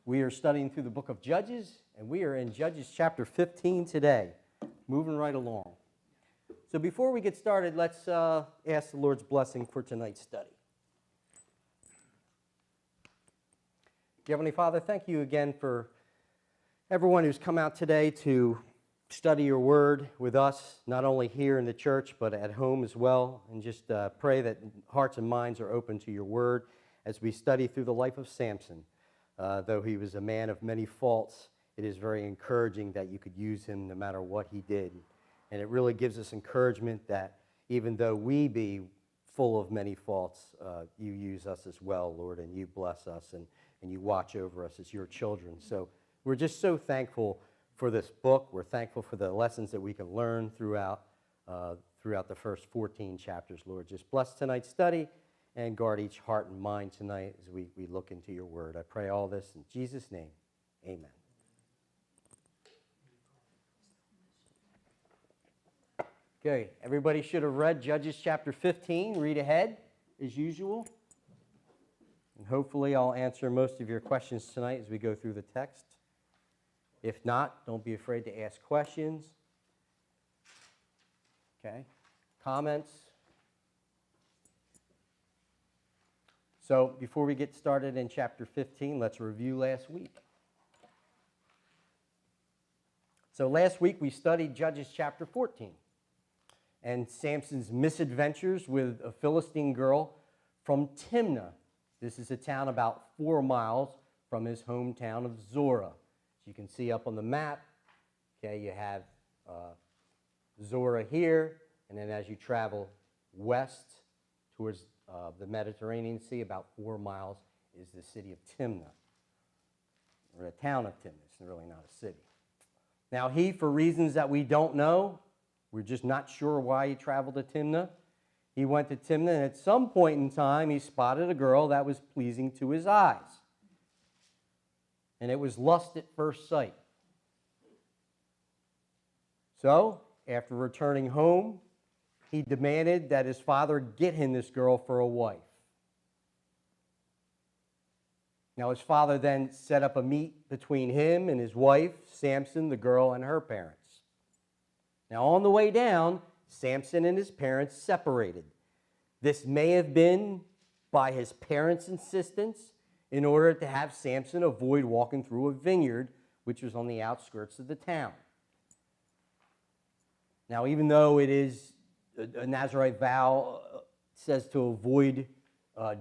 We are studying through the book of Judges, and we are in Judges chapter 15 today, moving right along. So before we get started, let's ask the Lord's blessing for tonight's study. Dear Heavenly Father, thank you again for everyone who's come out today to study your word with us, not only here in the church, but at home as well. And just pray that hearts and minds are open to your word as we study through the life of Samson. Though he was a man of many faults, it is very encouraging that you could use him no matter what he did. And it really gives us encouragement that even though we be full of many faults, you use us as well, Lord, and you bless us and you watch over us as your children. So we're just so thankful for this book. We're thankful for the lessons that we can learn throughout the first 14 chapters, Lord. Just bless tonight's study and guard each heart and mind tonight as we look into your word. I pray all this in Jesus' name. Amen. Okay, everybody should have read Judges chapter 15. Read ahead, as usual. And hopefully I'll answer most of your questions tonight as we go through the text. If not, don't be afraid to ask questions. Okay, comments? So before we get started in chapter 15, let's review last week. So last week we studied Judges chapter 14 and Samson's misadventures with a Philistine girl from Timnah. This is a town about 4 miles from his hometown of Zorah. As you can see up on the map, okay, you have Zorah here, and then as you travel west towards the Mediterranean Sea, about 4 miles is the city of Timnah, or the town of Timnah. It's really not a city. Now he, for reasons that we don't know, we're just not sure why he traveled to Timnah. He went to Timnah, and at some point in time, he spotted a girl that was pleasing to his eyes. And it was lust at first sight. So, after returning home, he demanded that his father get him this girl for a wife. Now, his father then set up a meet between him and his wife, Samson, the girl, and her parents. Now, on the way down, Samson and his parents separated. This may have been by his parents' insistence in order to have Samson avoid walking through a vineyard, which was on the outskirts of the town. Now, even though it is a Nazirite vow says to avoid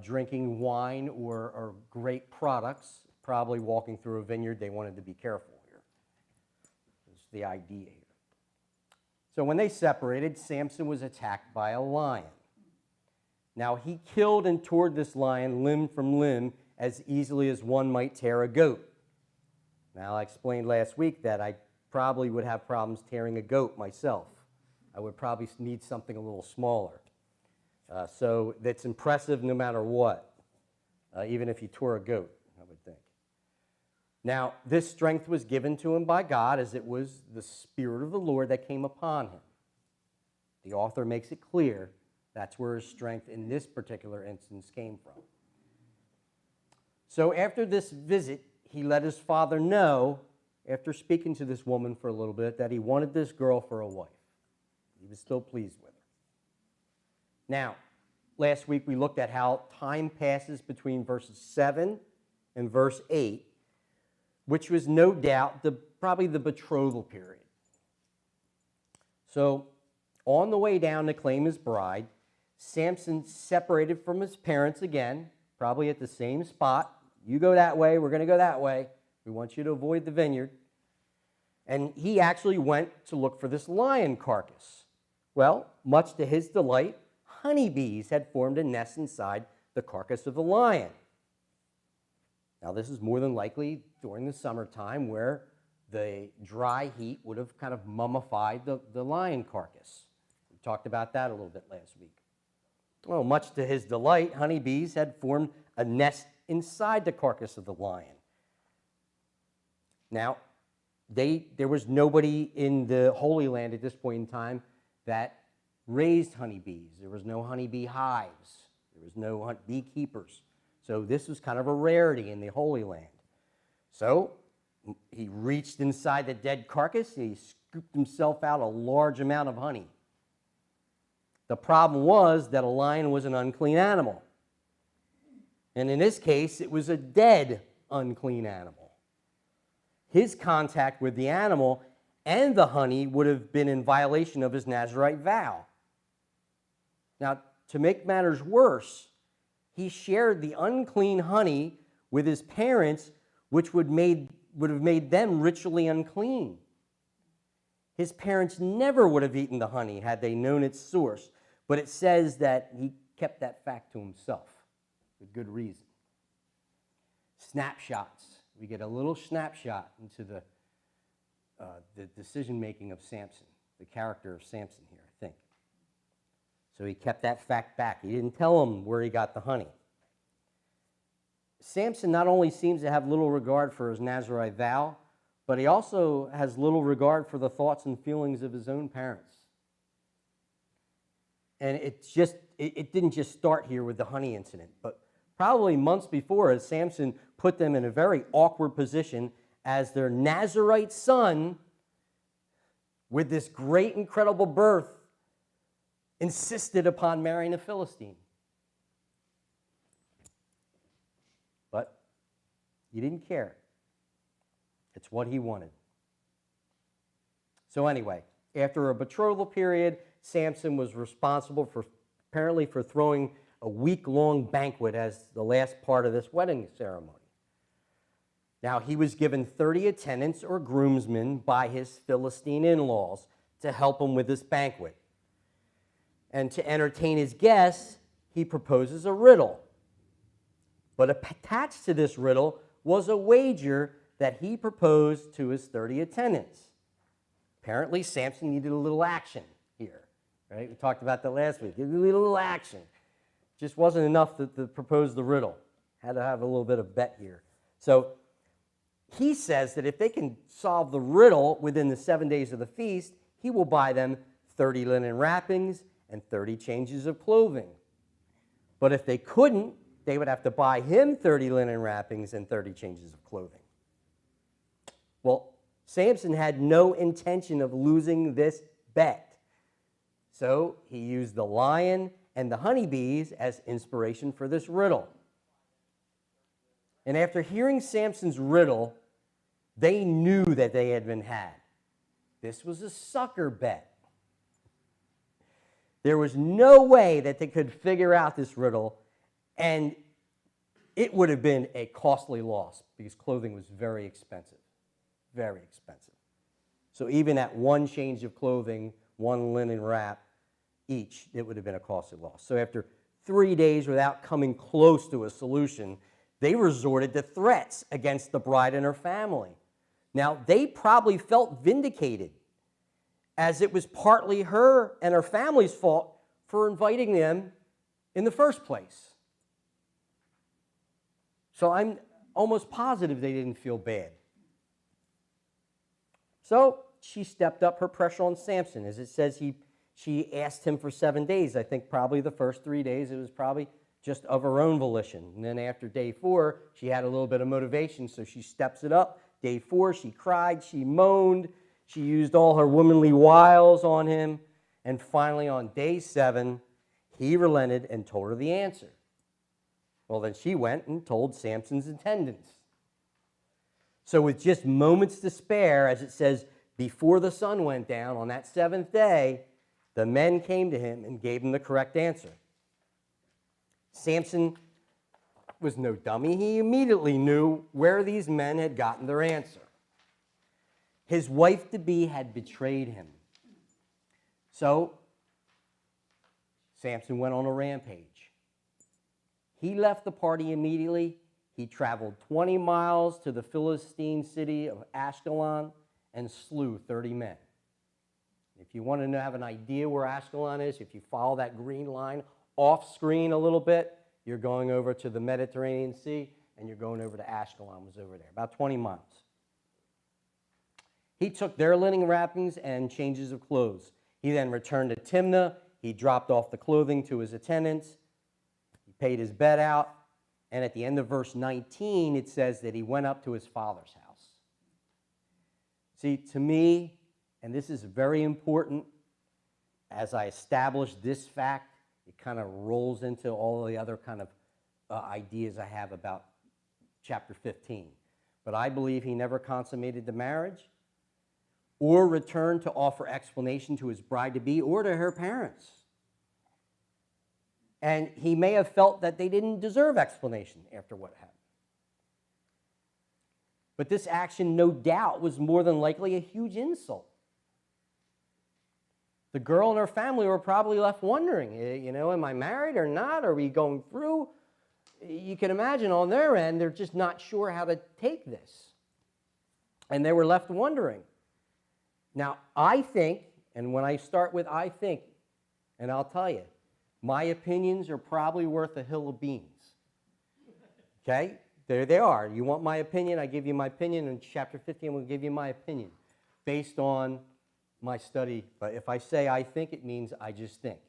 drinking wine or grape products, probably walking through a vineyard, they wanted to be careful here. That's the idea here. So when they separated, Samson was attacked by a lion. Now he killed and tore this lion limb from limb as easily as one might tear a goat. Now I explained last week that I probably would have problems tearing a goat myself. I would probably need something a little smaller. So that's impressive no matter what, even if you tore a goat, I would think. Now, this strength was given to him by God as it was the Spirit of the Lord that came upon him. The author makes it clear that's where his strength in this particular instance came from. So after this visit, he let his father know, after speaking to this woman for a little bit, that he wanted this girl for a wife. He was still pleased with her. Now, last week we looked at how time passes between verses 7 and verse 8, which was no doubt probably the betrothal period. So, on the way down to claim his bride, Samson separated from his parents again, probably at the same spot. You go that way, we're going to go that way. We want you to avoid the vineyard. And he actually went to look for this lion carcass. Well, much to his delight, honeybees had formed a nest inside the carcass of the lion. Now, this is more than likely during the summertime where the dry heat would have kind of mummified the lion carcass. We talked about that a little bit last week. Well, much to his delight, honeybees had formed a nest inside the carcass of the lion. Now, there was nobody in the Holy Land at this point in time that raised honeybees. There was no honeybee hives. There was no beekeepers. So this was kind of a rarity in the Holy Land. So he reached inside the dead carcass and he scooped himself out a large amount of honey. The problem was that a lion was an unclean animal. And in this case, it was a dead, unclean animal. His contact with the animal and the honey would have been in violation of his Nazirite vow. Now, to make matters worse, he shared the unclean honey with his parents, which would have made them ritually unclean. His parents never would have eaten the honey had they known its source, but it says that he kept that fact to himself with good reason. Snapshots. We get a little snapshot into the decision-making of Samson, the character of Samson here, I think. So he kept that fact back. He didn't tell him where he got the honey. Samson not only seems to have little regard for his Nazirite vow, but he also has little regard for the thoughts and feelings of his own parents. And it didn't just start here with the honey incident, but probably months before, as Samson put them in a very awkward position as their Nazirite son, with this great, incredible birth, insisted upon marrying a Philistine. But he didn't care. It's what he wanted. So anyway, after a betrothal period, Samson was responsible apparently for throwing a week-long banquet as the last part of this wedding ceremony. Now, he was given 30 attendants or groomsmen by his Philistine in-laws to help him with this banquet. And to entertain his guests, he proposes a riddle. But attached to this riddle was a wager that he proposed to his 30 attendants. Apparently, Samson needed a little action here. Right? We talked about that last week. He needed a little action. Just wasn't enough to propose the riddle. Had to have a little bit of bet here. So he says that if they can solve the riddle within the 7 days of the feast, he will buy them 30 linen wrappings and 30 changes of clothing. But if they couldn't, they would have to buy him 30 linen wrappings and 30 changes of clothing. Well, Samson had no intention of losing this bet. So he used the lion and the honeybees as inspiration for this riddle. And after hearing Samson's riddle, they knew that they had been had. This was a sucker bet. There was no way that they could figure out this riddle, and it would have been a costly loss because clothing was very expensive. Very expensive. So even at one change of clothing, one linen wrap each, it would have been a costly loss. So after 3 days without coming close to a solution, they resorted to threats against the bride and her family. Now, they probably felt vindicated, as it was partly her and her family's fault for inviting them in the first place. So I'm almost positive they didn't feel bad. So she stepped up her pressure on Samson. As it says, she asked him for 7 days. I think probably the first 3 days it was probably just of her own volition. And then after day 4, she had a little bit of motivation, so she steps it up. Day 4, she cried, she moaned, she used all her womanly wiles on him. And finally on day 7, he relented and told her the answer. Well, then she went and told Samson's attendants. So with just moments to spare, as it says, before the sun went down on that 7th day, the men came to him and gave him the correct answer. Samson was no dummy. He immediately knew where these men had gotten their answer. His wife-to-be had betrayed him. So Samson went on a rampage. He left the party immediately. He traveled 20 miles to the Philistine city of Ashkelon and slew 30 men. If you want to have an idea where Ashkelon is, if you follow that green line off screen a little bit, you're going over to the Mediterranean Sea, and you're going over to Ashkelon, was over there, about 20 miles. He took their linen wrappings and changes of clothes. He then returned to Timnah. He dropped off the clothing to his attendants. He paid his bet out, And at the end of verse 19, it says that he went up to his father's house. See, to me, and this is very important, as I establish this fact, it kind of rolls into all the other kind of ideas I have about chapter 15. But I believe he never consummated the marriage or returned to offer explanation to his bride-to-be or to her parents. And he may have felt that they didn't deserve explanation after what happened. But this action, no doubt, was more than likely a huge insult. The girl and her family were probably left wondering, am I married or not? Are we going through? You can imagine on their end, they're just not sure how to take this. And they were left wondering. Now, I think, and when I start with I think, and I'll tell you, my opinions are probably worth a hill of beans. Okay? There they are. You want my opinion? I give you my opinion. In chapter 15, we'll give you my opinion based on my study. But if I say I think, it means I just think.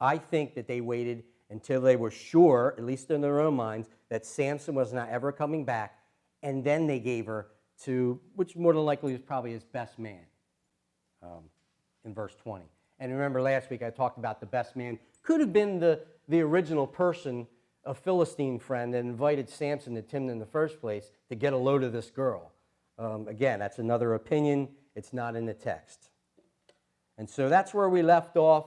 I think that they waited until they were sure, at least in their own minds, that Samson was not ever coming back, and then they gave her to, which more than likely is probably his best man, in verse 20. And remember last week I talked about the best man could have been the original person, a Philistine friend, that invited Samson to Timnah in the first place to get a load of this girl. Again, that's another opinion. It's not in the text. And so that's where we left off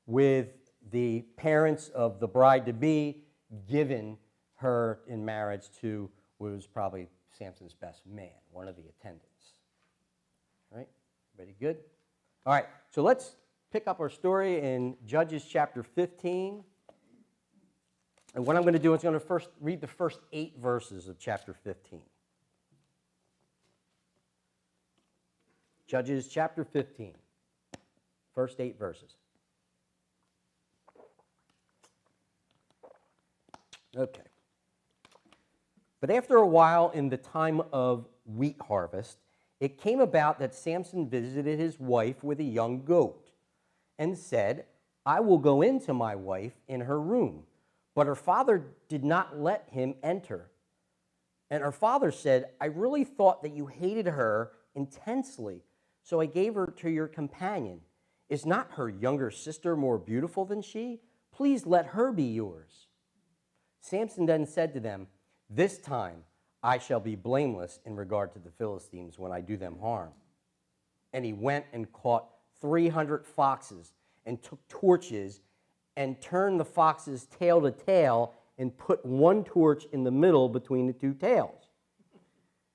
with the parents of the bride-to-be giving her in marriage to what was probably Samson's best man, one of the attendants. All right, everybody good? All right, so let's pick up our story in Judges chapter 15. And what I'm going to do is I'm going to first read the first 8 verses of chapter 15. Judges chapter 15, first 8 verses. Okay. But after a while, in the time of wheat harvest, it came about that Samson visited his wife with a young goat and said, I will go into my wife in her room. But her father did not let him enter. And her father said, I really thought that you hated her intensely, so I gave her to your companion. Is not her younger sister more beautiful than she? Please let her be yours. Samson then said to them, this time I shall be blameless in regard to the Philistines when I do them harm. And he went and caught 300 foxes and took torches and turned the foxes tail to tail and put one torch in the middle between the two tails.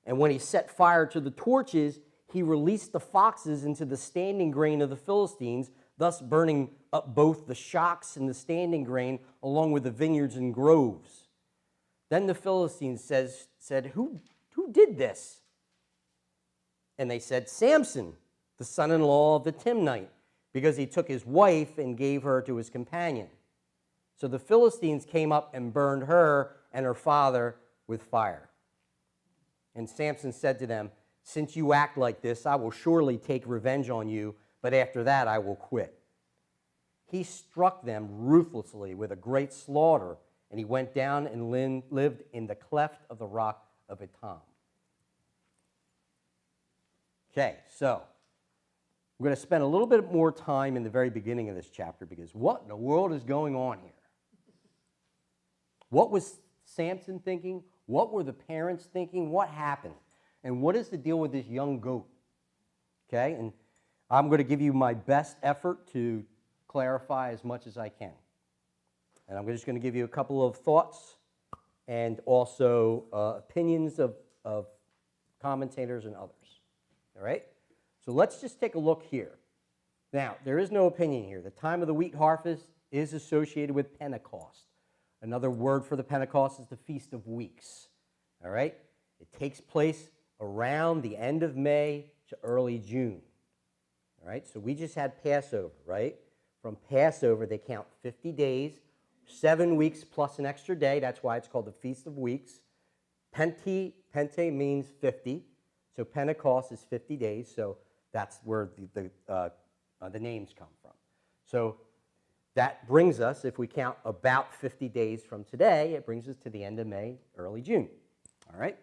And when he set fire to the torches, he released the foxes into the standing grain of the Philistines, thus burning up both the shocks and the standing grain along with the vineyards and groves. Then the Philistines said, Who did this? And they said, Samson, the son-in-law of the Timnite, because he took his wife and gave her to his companion. So the Philistines came up and burned her and her father with fire. And Samson said to them, since you act like this, I will surely take revenge on you, but after that I will quit. He struck them ruthlessly with a great slaughter, and he went down and lived in the cleft of the rock of Etam. Okay, so we're going to spend a little bit more time in the very beginning of this chapter, because what in the world is going on here? What was Samson thinking? What were the parents thinking? What happened? And what is the deal with this young goat? Okay, and I'm going to give you my best effort to clarify as much as I can. And I'm just going to give you a couple of thoughts and also opinions of commentators and others. All right? So let's just take a look here. Now, there is no opinion here. The time of the wheat harvest is associated with Pentecost. Another word for the Pentecost is the Feast of Weeks. All right? It takes place around the end of May to early June. All right? So we just had Passover, right? From Passover, they count 50 days, 7 weeks plus an extra day. That's why it's called the Feast of Weeks. Pente means 50. So Pentecost is 50 days. So that's where the names come from. So that brings us, if we count about 50 days from today, it brings us to the end of May, early June. All right?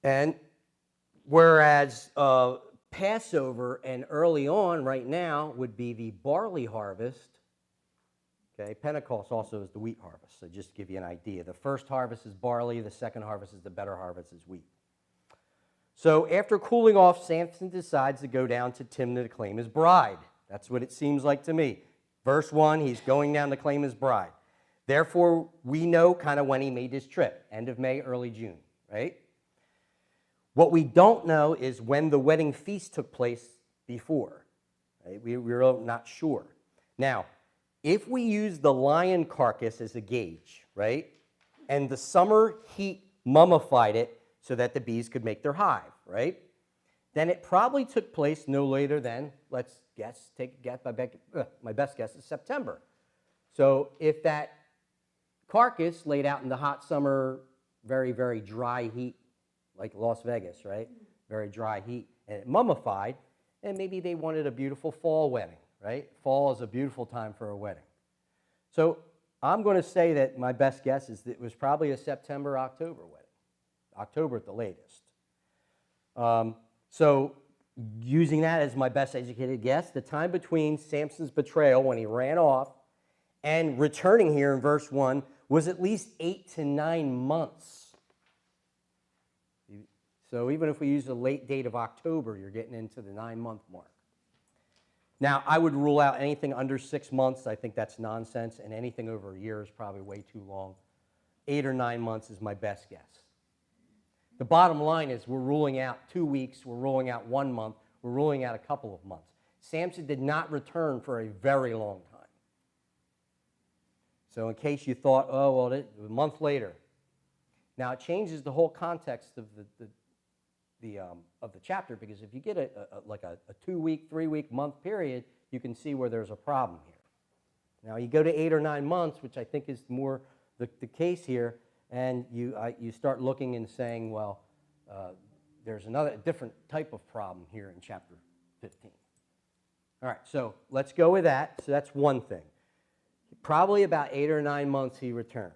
And whereas Passover and early on right now would be the barley harvest, okay, Pentecost also is the wheat harvest. So just to give you an idea, the first harvest is barley, the second harvest is the better harvest is wheat. So after cooling off, Samson decides to go down to Timnah to claim his bride. That's what it seems like to me. Verse 1, he's going down to claim his bride. Therefore, we know kind of when he made this trip, end of May, early June, right? What we don't know is when the wedding feast took place before. Right? We're not sure. Now, if we use the lion carcass as a gauge, right, and the summer heat mummified it so that the bees could make their hive, right, then it probably took place no later than, let's guess, take a guess, my best guess is September. So if that carcass laid out in the hot summer, very, very dry heat, like Las Vegas, right? Very dry heat, and it mummified, and maybe they wanted a beautiful fall wedding, right? Fall is a beautiful time for a wedding. So I'm going to say that my best guess is that it was probably a September, October wedding, October at the latest. So using that as my best educated guess, the time between Samson's betrayal when he ran off and returning here in verse 1 was at least 8 to 9 months. So even if we use the late date of October, you're getting into the 9-month mark. Now, I would rule out anything under 6 months. I think that's nonsense, and anything over a year is probably way too long. 8 or 9 months is my best guess. The bottom line is we're ruling out 2 weeks, we're ruling out 1 month, we're ruling out a couple of months. Samson did not return for a very long time. So in case you thought, oh, well, a month later. Now, it changes the whole context of the chapter, because if you get a 2-week, 3-week, month period, you can see where there's a problem here. Now, you go to 8 or 9 months, which I think is more the case here, and you start looking and saying, well, there's a different type of problem here in chapter 15. All right, so let's go with that. So that's one thing. Probably about 8 or 9 months he returned.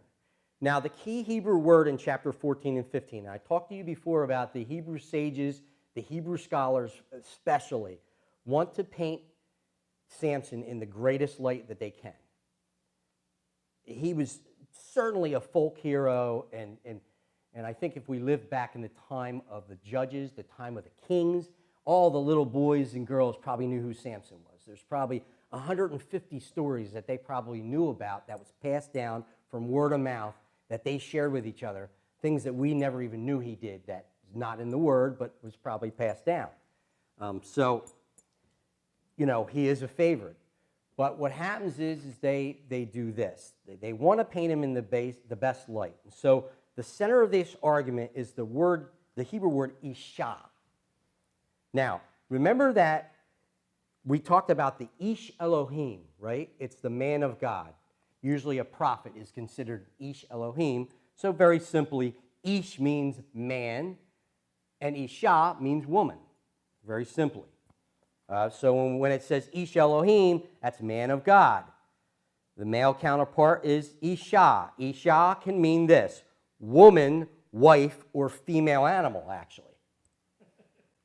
Now, the key Hebrew word in chapter 14 and 15, I talked to you before about the Hebrew sages, the Hebrew scholars especially, want to paint Samson in the greatest light that they can. He was certainly a folk hero, and I think if we lived back in the time of the judges, the time of the kings, all the little boys and girls probably knew who Samson was. There's probably 150 stories that they probably knew about that was passed down from word of mouth that they shared with each other, things that we never even knew he did that is not in the Word but was probably passed down. So, you know, he is a favorite. But what happens is they do this. They want to paint him in the best light. And so the center of this argument is the Hebrew word Isha. Now, remember that we talked about the Ish Elohim, right? It's the man of God. Usually a prophet is considered Ish Elohim. So very simply, Ish means man, and Isha means woman, very simply. So when it says Ish Elohim, that's man of God. The male counterpart is Isha. Isha can mean this: woman, wife, or female animal, actually.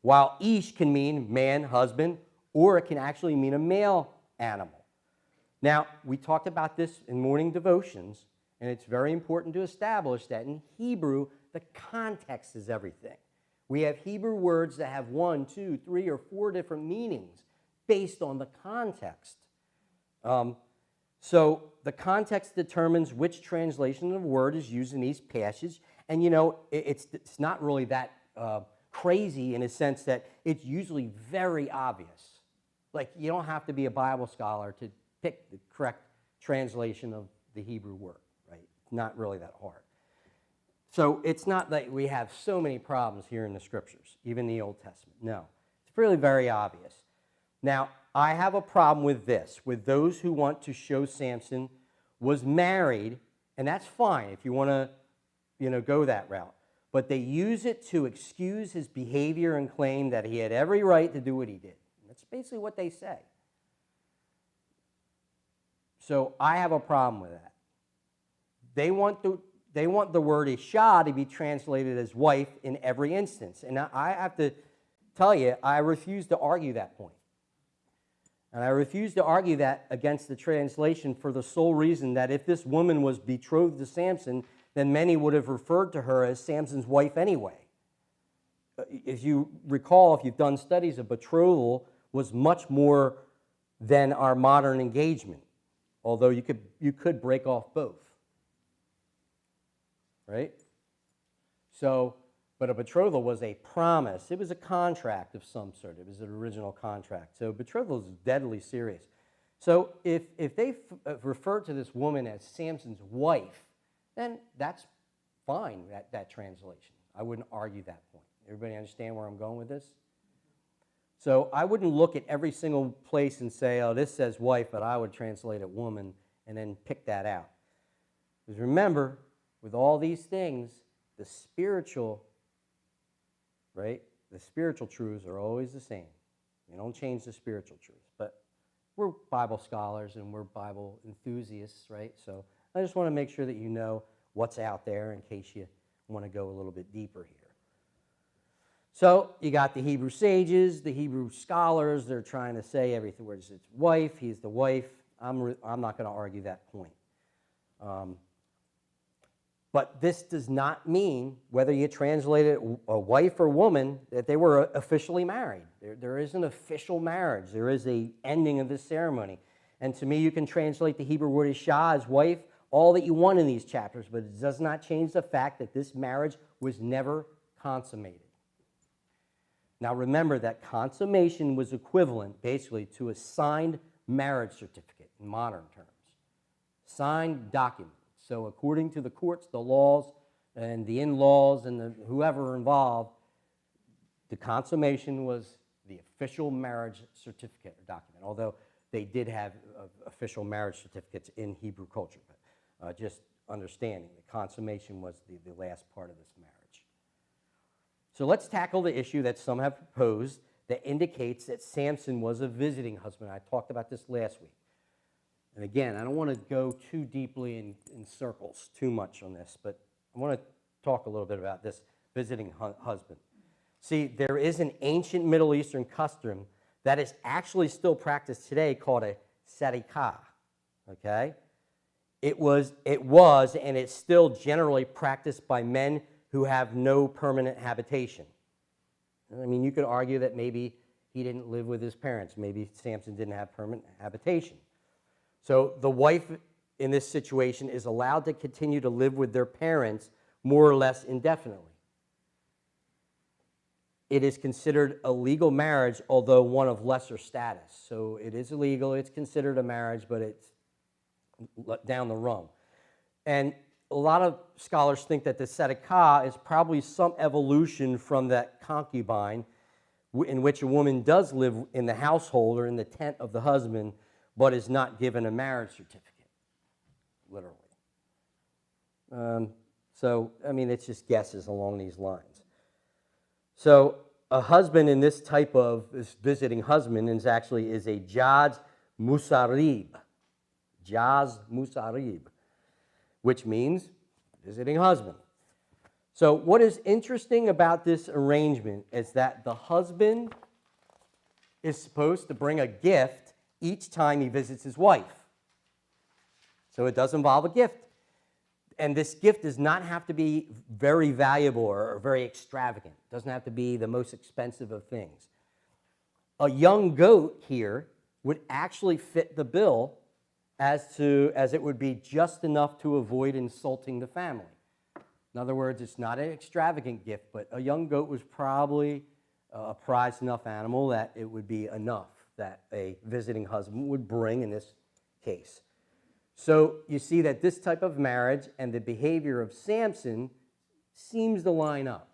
While Ish can mean man, husband, or it can actually mean a male animal. Now, we talked about this in morning devotions, and it's very important to establish that in Hebrew, the context is everything. We have Hebrew words that have 1, 2, 3, or 4 different meanings based on the context. So the context determines which translation of the word is used in each passage, and you know, it's not really that crazy in a sense that it's usually very obvious. Like, you don't have to be a Bible scholar to pick the correct translation of the Hebrew word, right? It's not really that hard. So it's not that we have so many problems here in the Scriptures, even the Old Testament. No, it's really very obvious. Now, I have a problem with this, with those who want to show Samson was married, and that's fine if you want to, go that route. But they use it to excuse his behavior and claim that he had every right to do what he did. That's basically what they say. So I have a problem with that. They want the word Isha to be translated as wife in every instance. And I have to tell you, I refuse to argue that point. And I refuse to argue that against the translation for the sole reason that if this woman was betrothed to Samson, then many would have referred to her as Samson's wife anyway. If you recall, if you've done studies, a betrothal was much more than our modern engagement, although you could break off both. Right? So, but a betrothal was a promise. It was a contract of some sort. It was an original contract. So betrothal is deadly serious. So if they referred to this woman as Samson's wife, then that's fine, that translation. I wouldn't argue that point. Everybody understand where I'm going with this? So I wouldn't look at every single place and say, oh, this says wife, but I would translate it woman, and then pick that out. Because remember, with all these things, the spiritual, right? The spiritual truths are always the same. You don't change the spiritual truths. But we're Bible scholars and we're Bible enthusiasts, right? So I just want to make sure that you know what's out there in case you want to go a little bit deeper here. So you got the Hebrew sages, the Hebrew scholars. They're trying to say everything where it's wife, he's the wife. I'm not going to argue that point. But this does not mean, whether you translate it a wife or woman, that they were officially married. There is an official marriage. There is an ending of this ceremony. And to me, you can translate the Hebrew word Isha as wife, all that you want in these chapters, but it does not change the fact that this marriage was never consummated. Now remember that consummation was equivalent, basically, to a signed marriage certificate in modern terms. Signed document. So according to the courts, the laws, and the in-laws, and whoever involved, the consummation was the official marriage certificate or document, although they did have official marriage certificates in Hebrew culture. But just understanding, the consummation was the last part of this marriage. So let's tackle the issue that some have proposed that indicates that Samson was a visiting husband. I talked about this last week. And again, I don't want to go too deeply in circles too much on this, but I want to talk a little bit about this visiting husband. See, there is an ancient Middle Eastern custom that is actually still practiced today called a sarikah, okay? It was, and it's still generally practiced by men who have no permanent habitation. I mean, you could argue that maybe he didn't live with his parents. Maybe Samson didn't have permanent habitation. So the wife in this situation is allowed to continue to live with their parents more or less indefinitely. It is considered a legal marriage, although one of lesser status. So it is illegal, it's considered a marriage, but it's down the rung. And a lot of scholars think that the tzedakah is probably some evolution from that concubine in which a woman does live in the household or in the tent of the husband, but is not given a marriage certificate, literally. So, I mean, it's just guesses along these lines. So, a husband in this type of, this visiting husband is actually a jaz musarib. Jaz musarib, which means visiting husband. So, what is interesting about this arrangement is that the husband is supposed to bring a gift each time he visits his wife. So it does involve a gift. And this gift does not have to be very valuable or very extravagant. It doesn't have to be the most expensive of things. A young goat here would actually fit the bill as it would be just enough to avoid insulting the family. In other words, it's not an extravagant gift, but a young goat was probably a prized enough animal that it would be enough that a visiting husband would bring in this case. So you see that this type of marriage and the behavior of Samson seems to line up.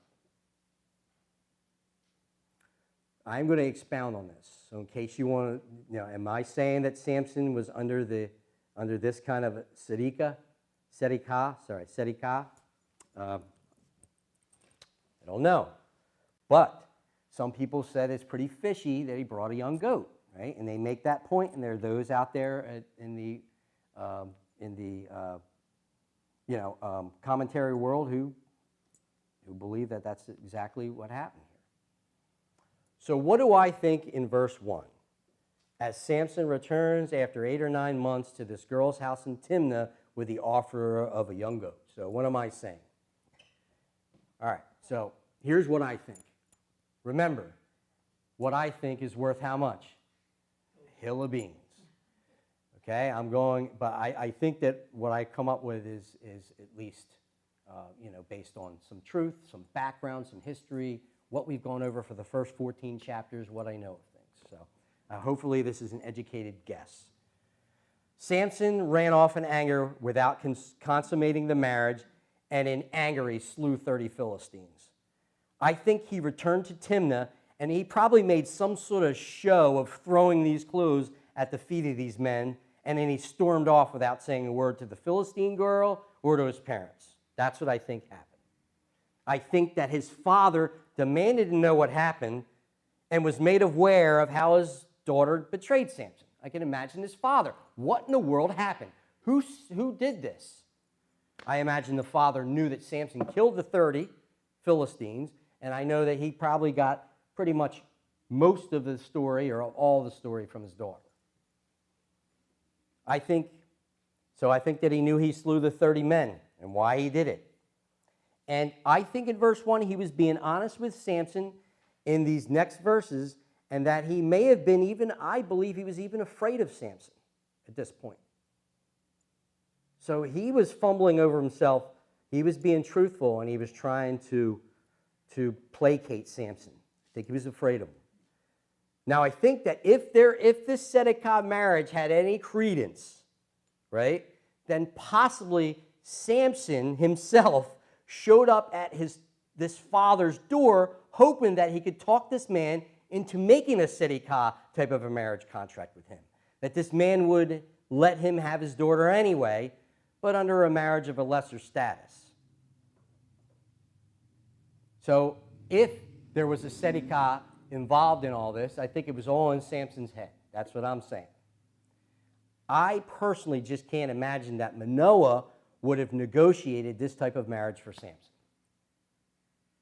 I'm going to expound on this. So in case you want to, am I saying that Samson was under this kind of sarikah? I don't know. But some people said it's pretty fishy that he brought a young goat, right? And they make that point, and there are those out there in the in the commentary world who believe that that's exactly what happened here. So what do I think in verse 1? As Samson returns after 8 or 9 months to this girl's house in Timnah with the offer of a young goat. So what am I saying? All right, so here's what I think. Remember, what I think is worth how much? A hill of beans. Okay, but I think that what I come up with is at least, based on some truth, some background, some history, what we've gone over for the first 14 chapters, what I know of things. So hopefully this is an educated guess. Samson ran off in anger without consummating the marriage, and in anger he slew 30 Philistines. I think he returned to Timnah, and he probably made some sort of show of throwing these clothes at the feet of these men, and then he stormed off without saying a word to the Philistine girl or to his parents. That's what I think happened. I think that his father demanded to know what happened and was made aware of how his daughter betrayed Samson. I can imagine his father. What in the world happened? Who did this? I imagine the father knew that Samson killed the 30 Philistines, and I know that he probably got pretty much most of the story or all the story from his daughter. I think that he knew he slew the 30 men and why he did it. And I think in verse 1 he was being honest with Samson in these next verses, and that he may have been I believe he was even afraid of Samson at this point. So he was fumbling over himself. He was being truthful, and he was trying to placate Samson. I think he was afraid of him. Now, I think that if this Zedekiah marriage had any credence, right, then possibly Samson himself showed up at this father's door hoping that he could talk this man into making a Zedekiah type of a marriage contract with him, that this man would let him have his daughter anyway, but under a marriage of a lesser status. So if there was a Zedekiah involved in all this, I think it was all in Samson's head. That's what I'm saying. I personally just can't imagine that Manoah would have negotiated this type of marriage for Samson.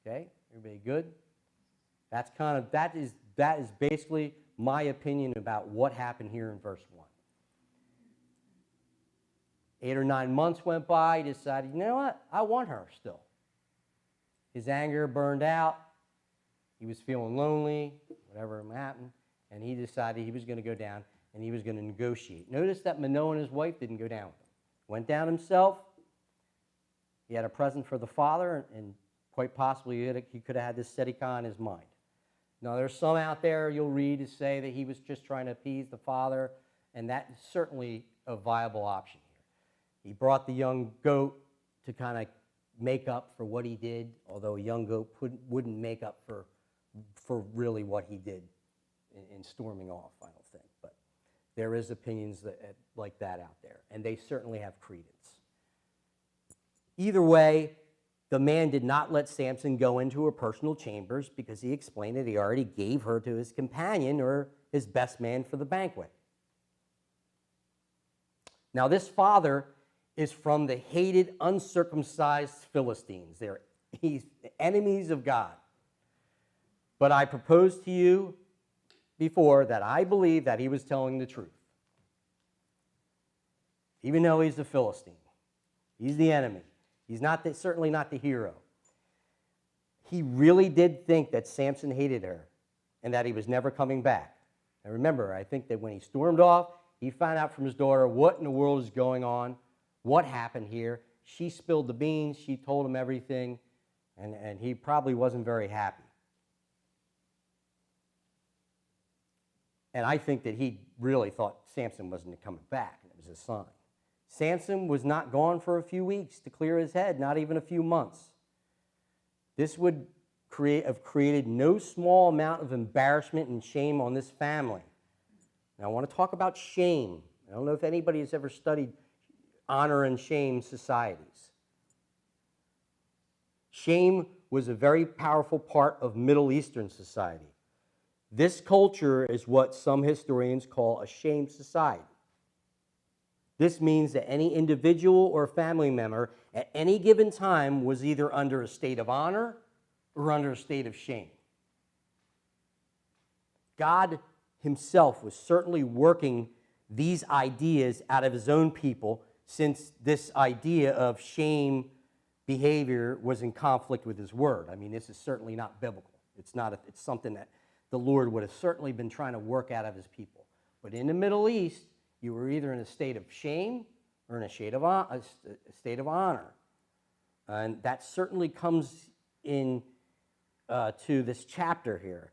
Okay, everybody good? That is basically my opinion about what happened here in verse 1. 8 or 9 months went by, he decided, you know what, I want her still. His anger burned out, he was feeling lonely, whatever happened, and he decided he was going to go down and he was going to negotiate. Notice that Manoah and his wife didn't go down with him. Went down himself. He had a present for the father, and quite possibly he could have had this Zedekiah in his mind. Now, there's some out there you'll read to say that he was just trying to appease the father, and that is certainly a viable option here. He brought the young goat to kind of make up for what he did, although a young goat wouldn't make up for really what he did in storming off, I don't think. But there is opinions like that out there, and they certainly have credence. Either way, the man did not let Samson go into her personal chambers because he explained that he already gave her to his companion or his best man for the banquet. Now, this father is from the hated, uncircumcised Philistines. He's enemies of God. But I proposed to you before that I believe that he was telling the truth. Even though he's a Philistine. He's the enemy. He's certainly not the hero. He really did think that Samson hated her and that he was never coming back. Now remember, I think that when he stormed off, he found out from his daughter what in the world is going on, what happened here. She spilled the beans. She told him everything, and he probably wasn't very happy. And I think that he really thought Samson wasn't coming back, and it was a sign. Samson was not gone for a few weeks to clear his head, not even a few months. This would have created no small amount of embarrassment and shame on this family. Now, I want to talk about shame. I don't know if anybody has ever studied honor and shame societies. Shame was a very powerful part of Middle Eastern society. This culture is what some historians call a shame society. This means that any individual or family member at any given time was either under a state of honor or under a state of shame. God himself was certainly working these ideas out of his own people, since this idea of shame behavior was in conflict with his word. I mean, this is certainly not biblical. It's something that the Lord would have certainly been trying to work out of his people. But in the Middle East, you were either in a state of shame or in a state of honor. And that certainly comes in to this chapter here.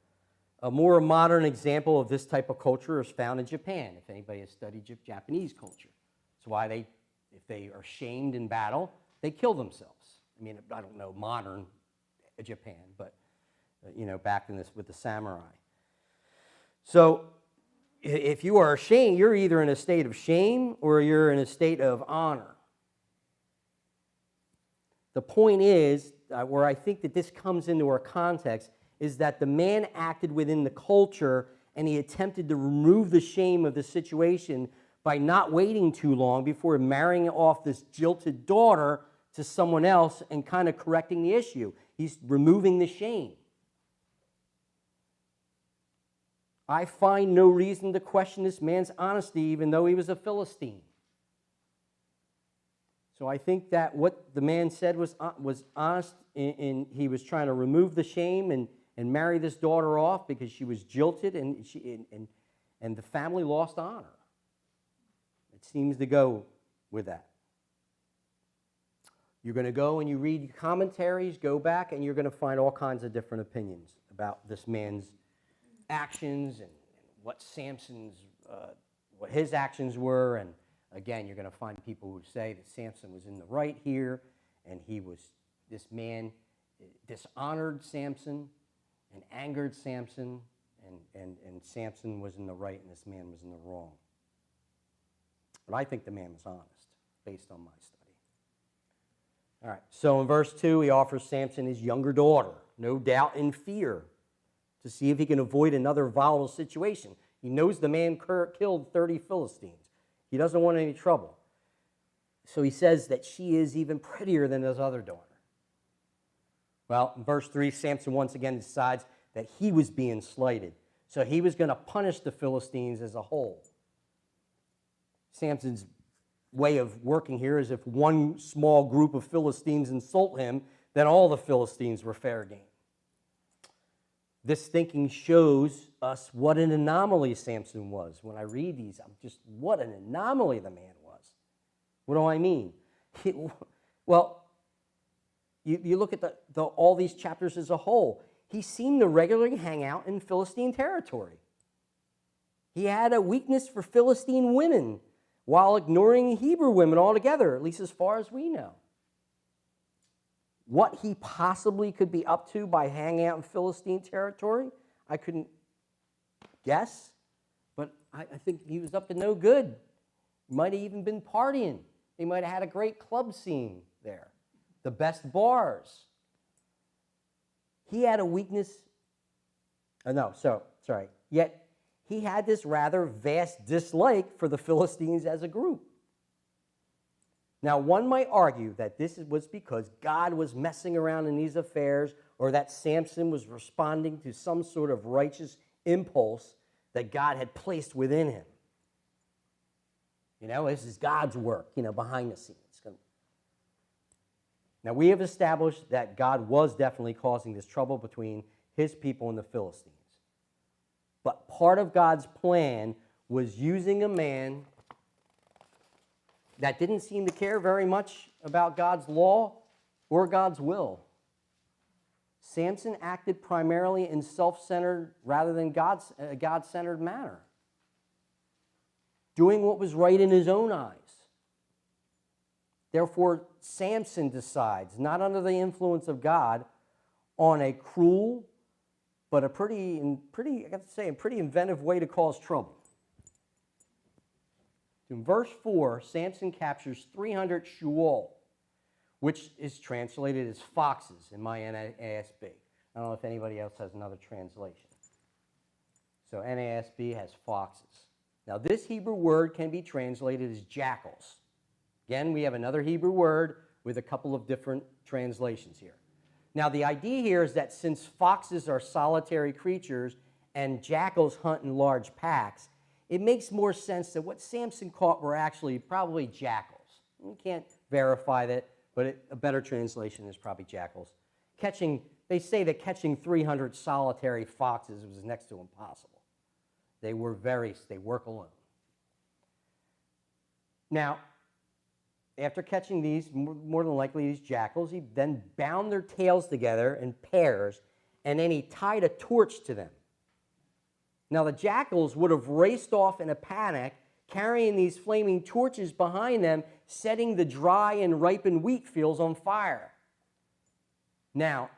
A more modern example of this type of culture is found in Japan, if anybody has studied Japanese culture. That's why if they are shamed in battle, they kill themselves. I mean, I don't know modern Japan, but, back in this with the samurai. So if you are ashamed, you're either in a state of shame or you're in a state of honor. The point is, where I think that this comes into our context, is that the man acted within the culture and he attempted to remove the shame of the situation by not waiting too long before marrying off this jilted daughter to someone else and kind of correcting the issue. He's removing the shame. I find no reason to question this man's honesty, even though he was a Philistine. So I think that what the man said was honest, and he was trying to remove the shame and marry this daughter off because she was jilted and the family lost honor. It seems to go with that. You're going to go and you read commentaries, go back, and you're going to find all kinds of different opinions about this man's actions and what what his actions were. And again, you're going to find people who say that Samson was in the right here, and this man dishonored Samson and angered Samson, and Samson was in the right and this man was in the wrong. But I think the man was honest, based on my study. All right, so in verse 2, he offers Samson his younger daughter, no doubt in fear, to see if he can avoid another volatile situation. He knows the man killed 30 Philistines. He doesn't want any trouble. So he says that she is even prettier than his other daughter. Well, in verse 3, Samson once again decides that he was being slighted. So he was going to punish the Philistines as a whole. Samson's way of working here is if one small group of Philistines insult him, then all the Philistines were fair game. This thinking shows us what an anomaly Samson was. When I read these, what an anomaly the man was. What do I mean? You look at all these chapters as a whole. He seemed to regularly hang out in Philistine territory. He had a weakness for Philistine women while ignoring Hebrew women altogether, at least as far as we know. What he possibly could be up to by hanging out in Philistine territory, I couldn't guess, but I think he was up to no good. He might have even been partying. He might have had a great club scene there, the best bars. He had a weakness, yet he had this rather vast dislike for the Philistines as a group. Now, one might argue that this was because God was messing around in these affairs, or that Samson was responding to some sort of righteous impulse that God had placed within him. This is God's work, behind the scenes. Now, we have established that God was definitely causing this trouble between his people and the Philistines. But part of God's plan was using a man that didn't seem to care very much about God's law or God's will. Samson acted primarily in self-centered rather than God-centered manner, doing what was right in his own eyes. Therefore, Samson decides, not under the influence of God, on a cruel but a pretty inventive way to cause trouble. In verse 4, Samson captures 300 Sheol, which is translated as foxes in my NASB. I don't know if anybody else has another translation. So NASB has foxes. Now, this Hebrew word can be translated as jackals. Again, we have another Hebrew word with a couple of different translations here. Now, the idea here is that since foxes are solitary creatures and jackals hunt in large packs, it makes more sense that what Samson caught were actually probably jackals. We can't verify that, but a better translation is probably jackals. They say that catching 300 solitary foxes was next to impossible. They work alone. Now, after catching these, more than likely these jackals, he then bound their tails together in pairs, and then he tied a torch to them. Now, the jackals would have raced off in a panic, carrying these flaming torches behind them, setting the dry and ripened wheat fields on fire. Now,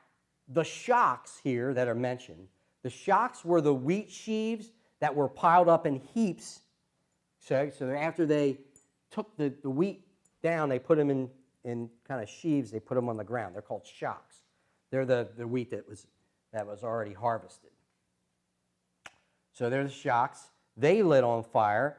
the shocks here that are mentioned, the shocks were the wheat sheaves that were piled up in heaps. So after they took the wheat down, they put them in kind of sheaves. They put them on the ground. They're called shocks. They're the wheat that was already harvested. So they're the shocks. They lit on fire,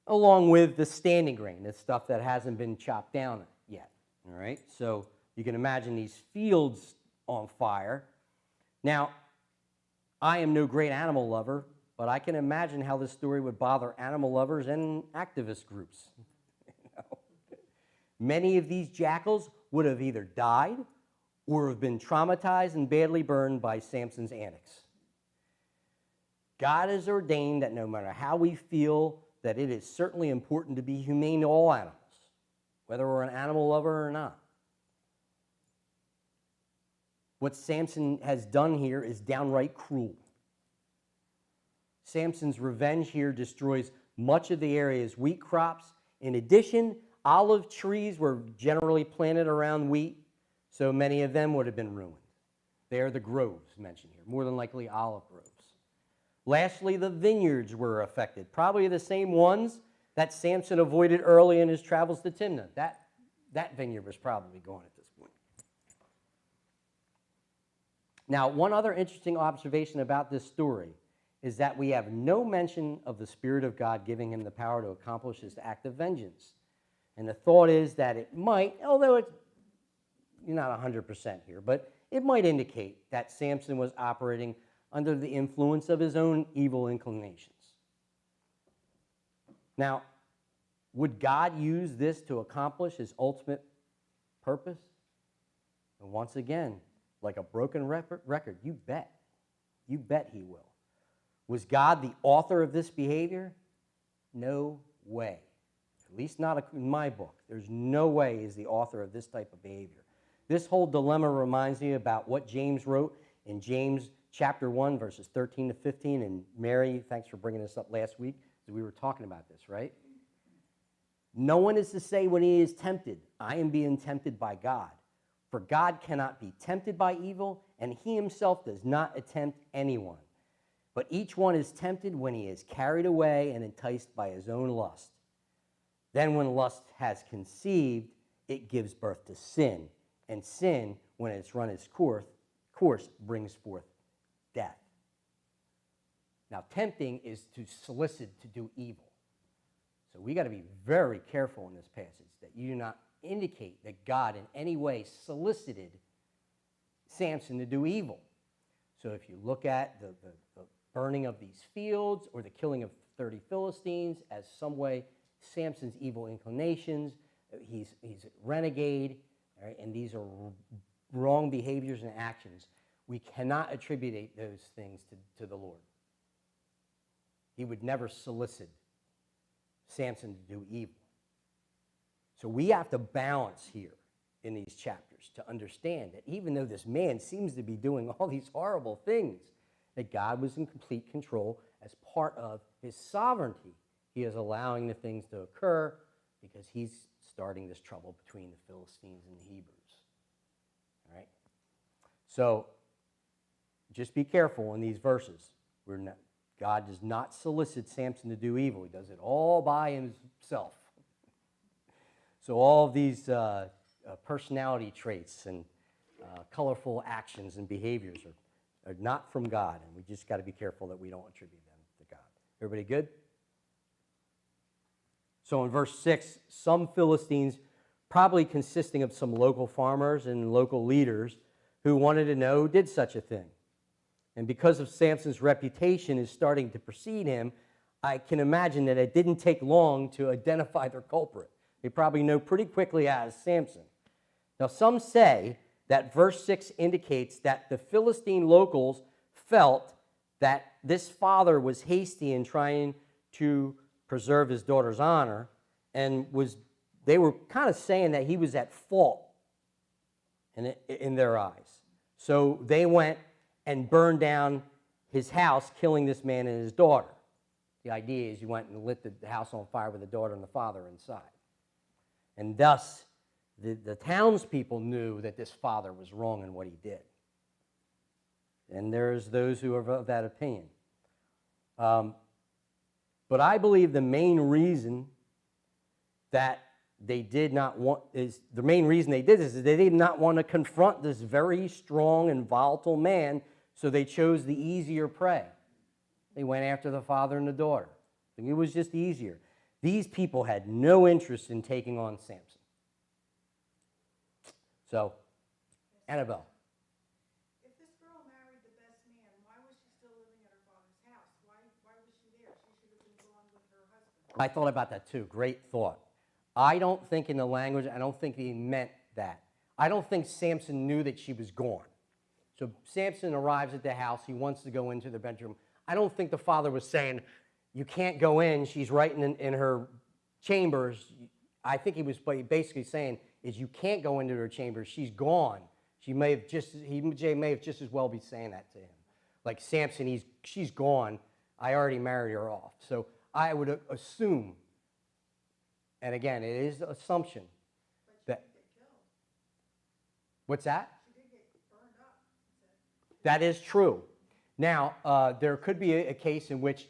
along with the standing grain, the stuff that hasn't been chopped down yet. All right. So you can imagine these fields on fire. Now, I am no great animal lover, but I can imagine how this story would bother animal lovers and activist groups. Many of these jackals would have either died or have been traumatized and badly burned by Samson's antics. God has ordained that no matter how we feel, that it is certainly important to be humane to all animals, whether we're an animal lover or not. What Samson has done here is downright cruel. Samson's revenge here destroys much of the area's wheat crops. In addition, olive trees were generally planted around wheat, so many of them would have been ruined. They are the groves mentioned here, more than likely olive groves. Lastly, the vineyards were affected, probably the same ones that Samson avoided early in his travels to Timnah. That vineyard was probably gone at this point. Now, one other interesting observation about this story is that we have no mention of the Spirit of God giving him the power to accomplish his act of vengeance. And the thought is that it might, although you're not 100% here, but it might indicate that Samson was operating under the influence of his own evil inclinations. Now, would God use this to accomplish his ultimate purpose? And once again, like a broken record, you bet. You bet he will. Was God the author of this behavior? No way. At least not in my book. There's no way he's the author of this type of behavior. This whole dilemma reminds me about what James wrote in James chapter 1, verses 13 to 15. And Mary, thanks for bringing this up last week, because we were talking about this, right? No one is to say when he is tempted, I am being tempted by God. For God cannot be tempted by evil, and he himself does not tempt anyone. But each one is tempted when he is carried away and enticed by his own lust. Then when lust has conceived, it gives birth to sin. And sin, when it's run its course, brings forth death. Now, tempting is to solicit to do evil. So we got to be very careful in this passage that you do not indicate that God in any way solicited Samson to do evil. So if you look at the burning of these fields or the killing of 30 Philistines as some way Samson's evil inclinations, he's a renegade, right? And these are wrong behaviors and actions. We cannot attribute those things to the Lord. He would never solicit Samson to do evil. So we have to balance here in these chapters to understand that even though this man seems to be doing all these horrible things, that God was in complete control as part of his sovereignty. He is allowing the things to occur because he's starting this trouble between the Philistines and the Hebrews. All right? So just be careful in these verses. God does not solicit Samson to do evil. He does it all by himself. So all of these personality traits and colorful actions and behaviors are not from God, and we just got to be careful that we don't attribute them to God. Everybody good? So in verse 6, some Philistines, probably consisting of some local farmers and local leaders who wanted to know who did such a thing. And because of Samson's reputation is starting to precede him, I can imagine that it didn't take long to identify their culprit. They probably know pretty quickly as Samson. Now, some say that verse 6 indicates that the Philistine locals felt that this father was hasty in trying to preserve his daughter's honor, and they were kind of saying that he was at fault in their eyes. So they went and burned down his house, killing this man and his daughter. The idea is you went and lit the house on fire with the daughter and the father inside. And thus, the townspeople knew that this father was wrong in what he did. And there's those who are of that opinion. But I believe the main reason that they did not want is the main reason they did this is they did not want to confront this very strong and volatile man, so they chose the easier prey. They went after the father and the daughter. It was just easier. These people had no interest in taking on Samson. So, Annabelle. If this girl married the best man, why was she still living at her father's house? Why was she there? She should have been gone with her husband. I thought about that too. Great thought. I don't think in the language, I don't think he meant that. I don't think Samson knew that she was gone. So Samson arrives at the house. He wants to go into the bedroom. I don't think the father was saying, you can't go in. She's right in her chambers. I think he was basically saying is you can't go into her chambers. She's gone. He may have just as well be saying that to him. Like, Samson, she's gone. I already married her off. So I would assume, and again, it is an assumption, that. Did get killed. What's that? She did get burned up. That is true. Now, there could be a case in which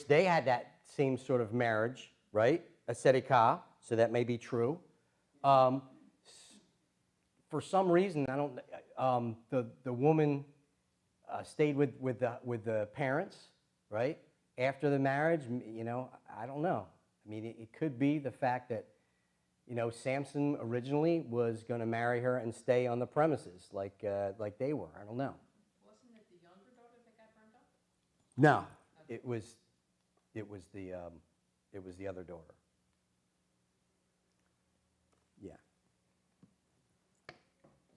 they had that same sort of marriage, right? A sedekah, so that may be true. For some reason, I don't. The woman stayed with the parents, right? After the marriage, I don't know. I mean, it could be the fact that, Samson originally was going to marry her and stay on the premises like they were. I don't know. Wasn't it the younger daughter that got burned up? No, it was the other daughter. Yeah.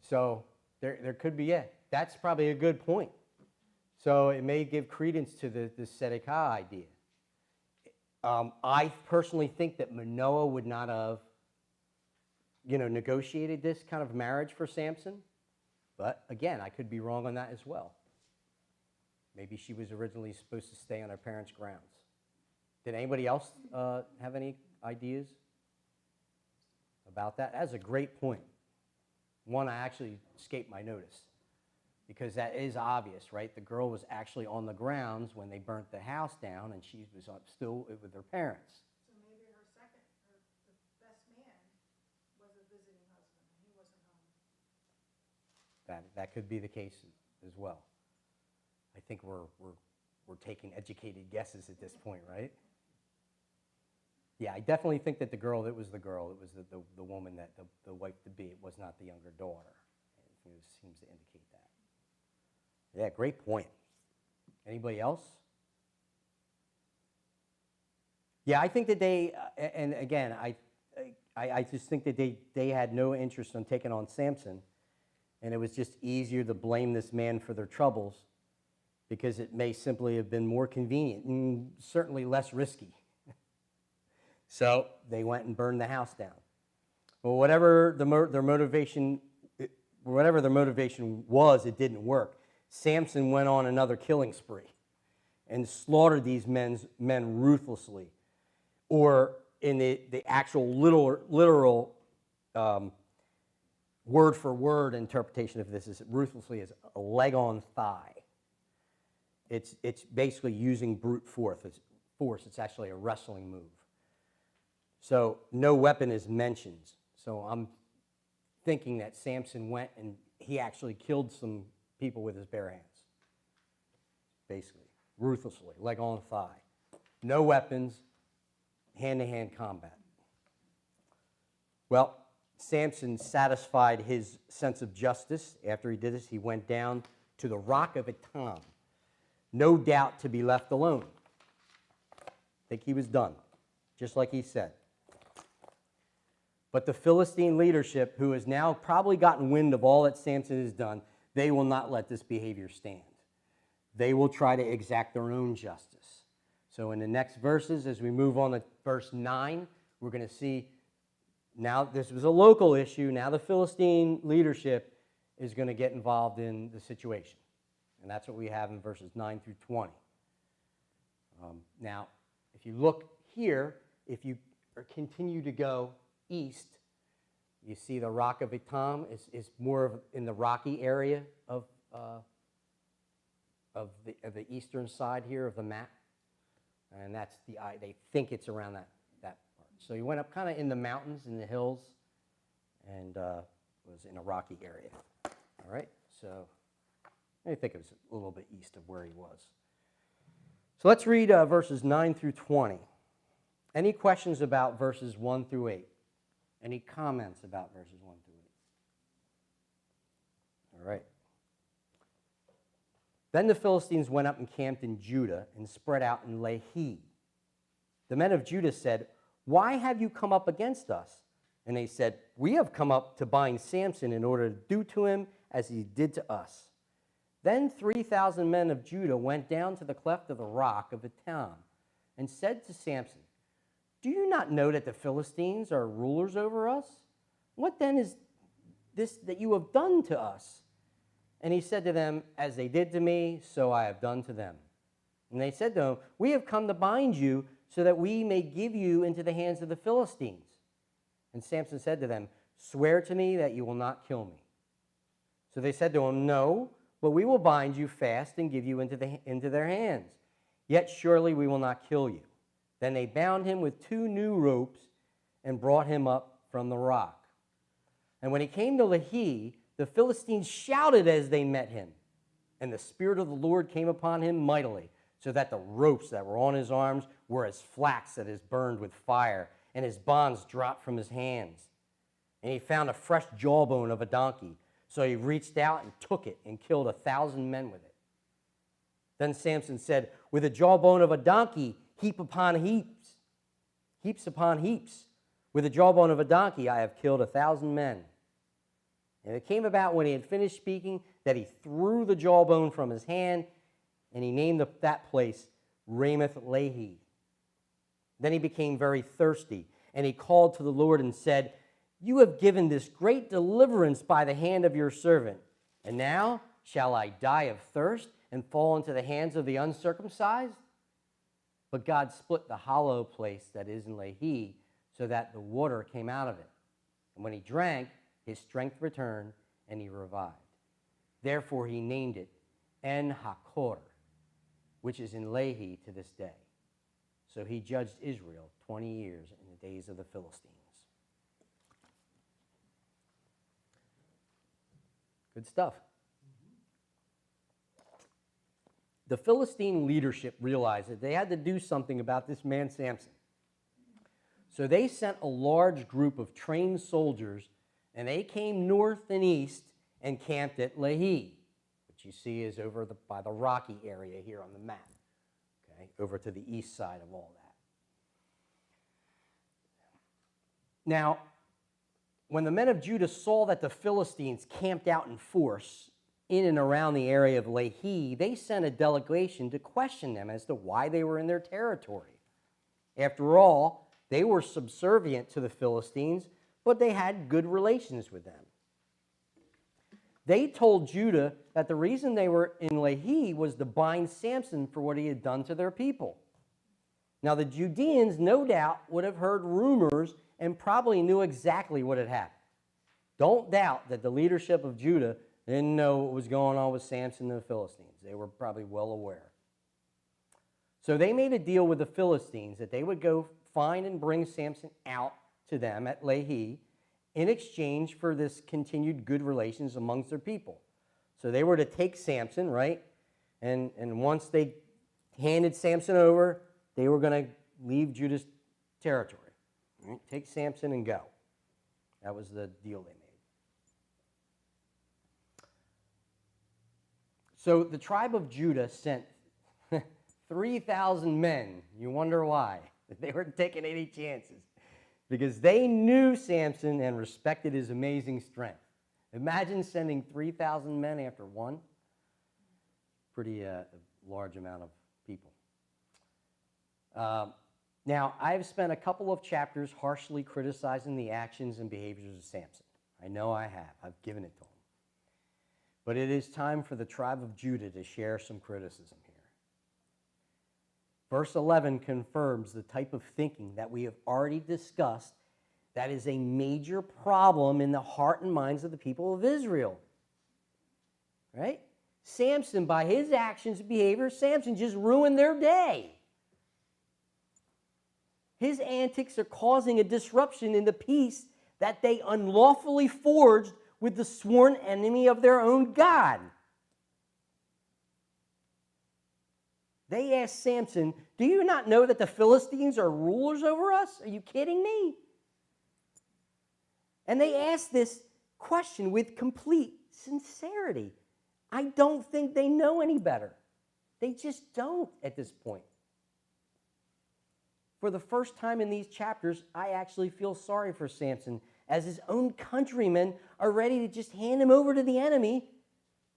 So there could be, that's probably a good point. So it may give credence to the sedekah idea. I personally think that Manoah would not have, negotiated this kind of marriage for Samson. But again, I could be wrong on that as well. Maybe she was originally supposed to stay on her parents' grounds. Did anybody else have any ideas about that? That's a great point. One I actually escaped my notice, because that is obvious, right? The girl was actually on the grounds when they burnt the house down, and she was still with her parents. So maybe the best man was a visiting husband, and he wasn't home. That could be the case as well. I think we're taking educated guesses at this point, right? Yeah, I definitely think that it was the girl. It was the woman, that the wife-to-be. It was not the younger daughter. It seems to indicate that. Yeah, great point. Anybody else? Yeah, I think that they, and again, I just think that they had no interest in taking on Samson, and it was just easier to blame this man for their troubles because it may simply have been more convenient and certainly less risky. So they went and burned the house down. Well, whatever their motivation was, it didn't work. Samson went on another killing spree and slaughtered these men ruthlessly, or in the actual literal word-for-word interpretation of this is ruthlessly as a leg on thigh. It's basically using brute force. It's actually a wrestling move. So no weapon is mentioned. So I'm thinking that Samson went and he actually killed some people with his bare hands. Basically, ruthlessly, leg on thigh. No weapons. hand-to-hand combat. Well, Samson satisfied his sense of justice. After he did this, he went down to the rock of Etam, no doubt to be left alone. I think he was done, just like he said. But the Philistine leadership, who has now probably gotten wind of all that Samson has done, they will not let this behavior stand. They will try to exact their own justice. So in the next verses, as we move on to verse 9, we're going to see now this was a local issue. Now the Philistine leadership is going to get involved in the situation. And that's what we have in verses 9 through 20. Now, if you look here, if you continue to go east, you see the rock of Etam is more of in the rocky area of the eastern side here of the map. And that's they think it's around that part. So you went up kind of in the mountains, in the hills, and was in a rocky area. All right, so I think it was a little bit east of where he was. So let's read verses 9 through 20. Any questions about verses 1 through 8? Any comments about verses 1 through 8? All right. Then the Philistines went up and camped in Judah and spread out in Lehi. The men of Judah said, "Why have you come up against us?" And they said, "We have come up to bind Samson in order to do to him as he did to us." Then 3,000 men of Judah went down to the cleft of the rock of Etam and said to Samson, "Do you not know that the Philistines are rulers over us? What then is this that you have done to us?" And he said to them, "As they did to me, so I have done to them." And they said to him, "We have come to bind you so that we may give you into the hands of the Philistines." And Samson said to them, "Swear to me that you will not kill me." So they said to him, "No, but we will bind you fast and give you into their hands. Yet surely we will not kill you." Then they bound him with 2 new ropes and brought him up from the rock. And when he came to Lehi, the Philistines shouted as they met him. And the Spirit of the Lord came upon him mightily, so that the ropes that were on his arms were as flax that is burned with fire, and his bonds dropped from his hands. And he found a fresh jawbone of a donkey, so he reached out and took it and killed 1,000 men with it. Then Samson said, "With the jawbone of a donkey, heap upon heaps, heaps upon heaps. With the jawbone of a donkey, I have killed 1,000 men." And it came about when he had finished speaking that he threw the jawbone from his hand, and he named that place Ramoth Lehi. Then he became very thirsty, and he called to the Lord and said, "You have given this great deliverance by the hand of your servant, and now shall I die of thirst and fall into the hands of the uncircumcised?" But God split the hollow place that is in Lehi, so that the water came out of it. And when he drank, his strength returned, and he revived. Therefore he named it En-Hakkor, which is in Lehi to this day. So he judged Israel 20 years in the days of the Philistines. Good stuff. The Philistine leadership realized that they had to do something about this man Samson. So they sent a large group of trained soldiers, and they came north and east and camped at Lehi, which you see is over by the rocky area here on the map, okay, over to the east side of all that. Now, when the men of Judah saw that the Philistines camped out in force in and around the area of Lehi, they sent a delegation to question them as to why they were in their territory. After all, they were subservient to the Philistines, but they had good relations with them. They told Judah that the reason they were in Lehi was to bind Samson for what he had done to their people. Now, the Judeans no doubt would have heard rumors and probably knew exactly what had happened. Don't doubt that the leadership of Judah didn't know what was going on with Samson and the Philistines. They were probably well aware. So they made a deal with the Philistines that they would go find and bring Samson out to them at Lehi in exchange for this continued good relations amongst their people. So they were to take Samson, right? And once they handed Samson over, they were going to leave Judah's territory. Right? Take Samson and go. That was the deal they made. So the tribe of Judah sent 3,000 men. You wonder why. They weren't taking any chances. Because they knew Samson and respected his amazing strength. Imagine sending 3,000 men after one. Pretty large amount of people. Now, I've spent a couple of chapters harshly criticizing the actions and behaviors of Samson. I know I have. I've given it to him. But it is time for the tribe of Judah to share some criticism here. Verse 11 confirms the type of thinking that we have already discussed that is a major problem in the heart and minds of the people of Israel. Right? Samson, by his actions and behavior, Samson just ruined their day. His antics are causing a disruption in the peace that they unlawfully forged with the sworn enemy of their own God. They asked Samson, "Do you not know that the Philistines are rulers over us? Are you kidding me?" And they asked this question with complete sincerity. I don't think they know any better. They just don't at this point. For the first time in these chapters, I actually feel sorry for Samson, as his own countrymen are ready to just hand him over to the enemy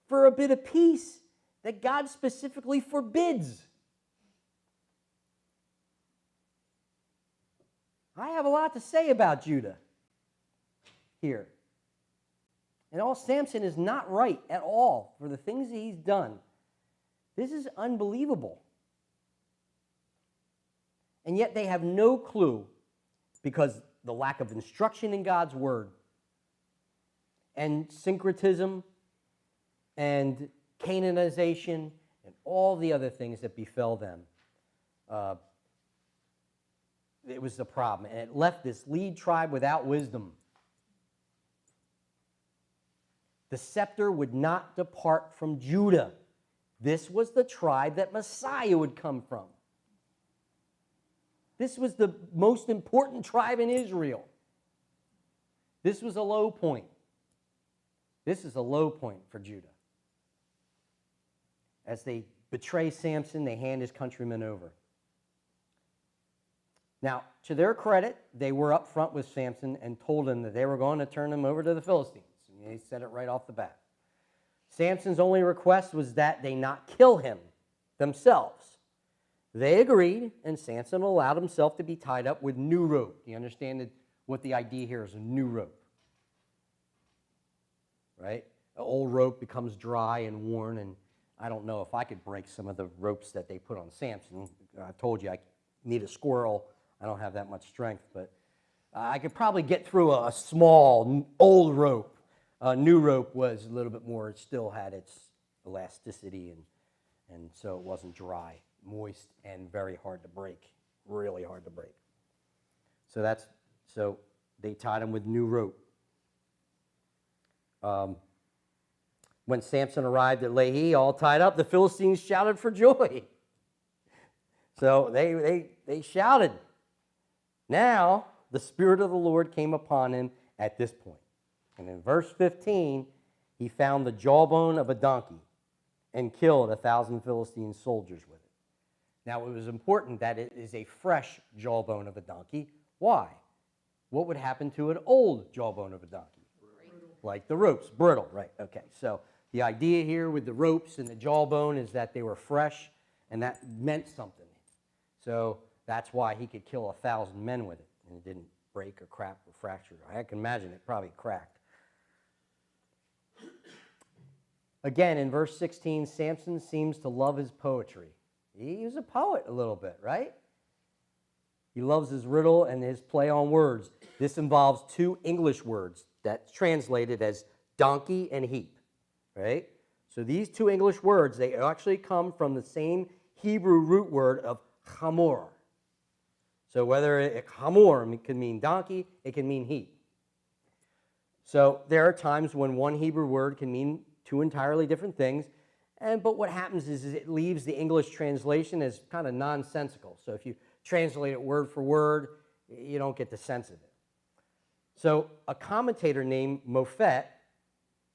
for a bit of peace that God specifically forbids. I have a lot to say about Judah here. And all Samson is not right at all for the things that he's done. This is unbelievable. And yet they have no clue because the lack of instruction in God's word and syncretism and Canaanization and all the other things that befell them. It was the problem. And it left this lead tribe without wisdom. The scepter would not depart from Judah. This was the tribe that Messiah would come from. This was the most important tribe in Israel. This was a low point. This is a low point for Judah. As they betray Samson, they hand his countrymen over. Now, to their credit, they were up front with Samson and told him that they were going to turn him over to the Philistines. And they said it right off the bat. Samson's only request was that they not kill him themselves. They agreed, and Samson allowed himself to be tied up with new rope. Do you understand what the idea here is? A new rope. Right? An old rope becomes dry and worn, and I don't know if I could break some of the ropes that they put on Samson. I told you I need a squirrel. I don't have that much strength, but I could probably get through a small, old rope. A new rope was a little bit more, it still had its elasticity, and so it wasn't dry, moist, and very hard to break, really hard to break. So they tied him with new rope. When Samson arrived at Lehi, all tied up, the Philistines shouted for joy. So they shouted. Now the Spirit of the Lord came upon him at this point. And in verse 15, he found the jawbone of a donkey and killed 1,000 Philistine soldiers with it. Now, it was important that it is a fresh jawbone of a donkey. Why? What would happen to an old jawbone of a donkey? Like the ropes, brittle, right? Okay, so the idea here with the ropes and the jawbone is that they were fresh, and that meant something. So that's why he could kill 1,000 men with it, and it didn't break or crack or fracture. I can imagine it probably cracked. Again, in verse 16, Samson seems to love his poetry. He was a poet a little bit, right? He loves his riddle and his play on words. This involves two English words that's translated as donkey and heap, right? So these two English words, they actually come from the same Hebrew root word of chamor. So whether chamor can mean donkey, it can mean heap. So there are times when one Hebrew word can mean two entirely different things, but what happens is it leaves the English translation as kind of nonsensical. So if you translate it word for word, You don't get the sense of it. So a commentator named Moffett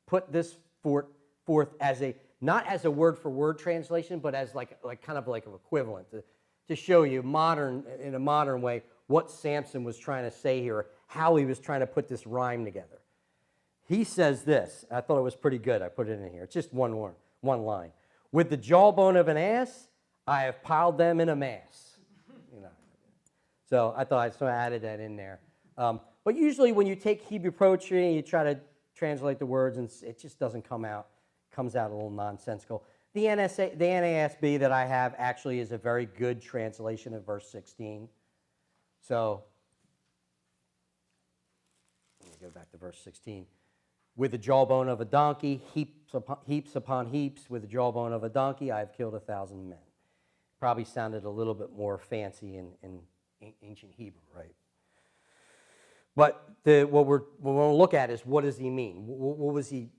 put this forth as not as a word-for-word translation, but as like kind of like an equivalent to show you in a modern way what Samson was trying to say here, how he was trying to put this rhyme together. He says this. I thought it was pretty good. I put it in here. It's just one line. With the jawbone of an ass, I have piled them in a mass. You know. So I thought I sort of added that in there. But usually when you take Hebrew poetry and you try to translate the words, and it just doesn't come out. It comes out a little nonsensical. The NASB that I have actually is a very good translation of verse 16. So let me go back to verse 16. With the jawbone of a donkey, heaps upon heaps, with the jawbone of a donkey, I have killed 1,000 men. Probably sounded a little bit more fancy in ancient Hebrew, right? But what we're going to look at is, what does he mean? What was he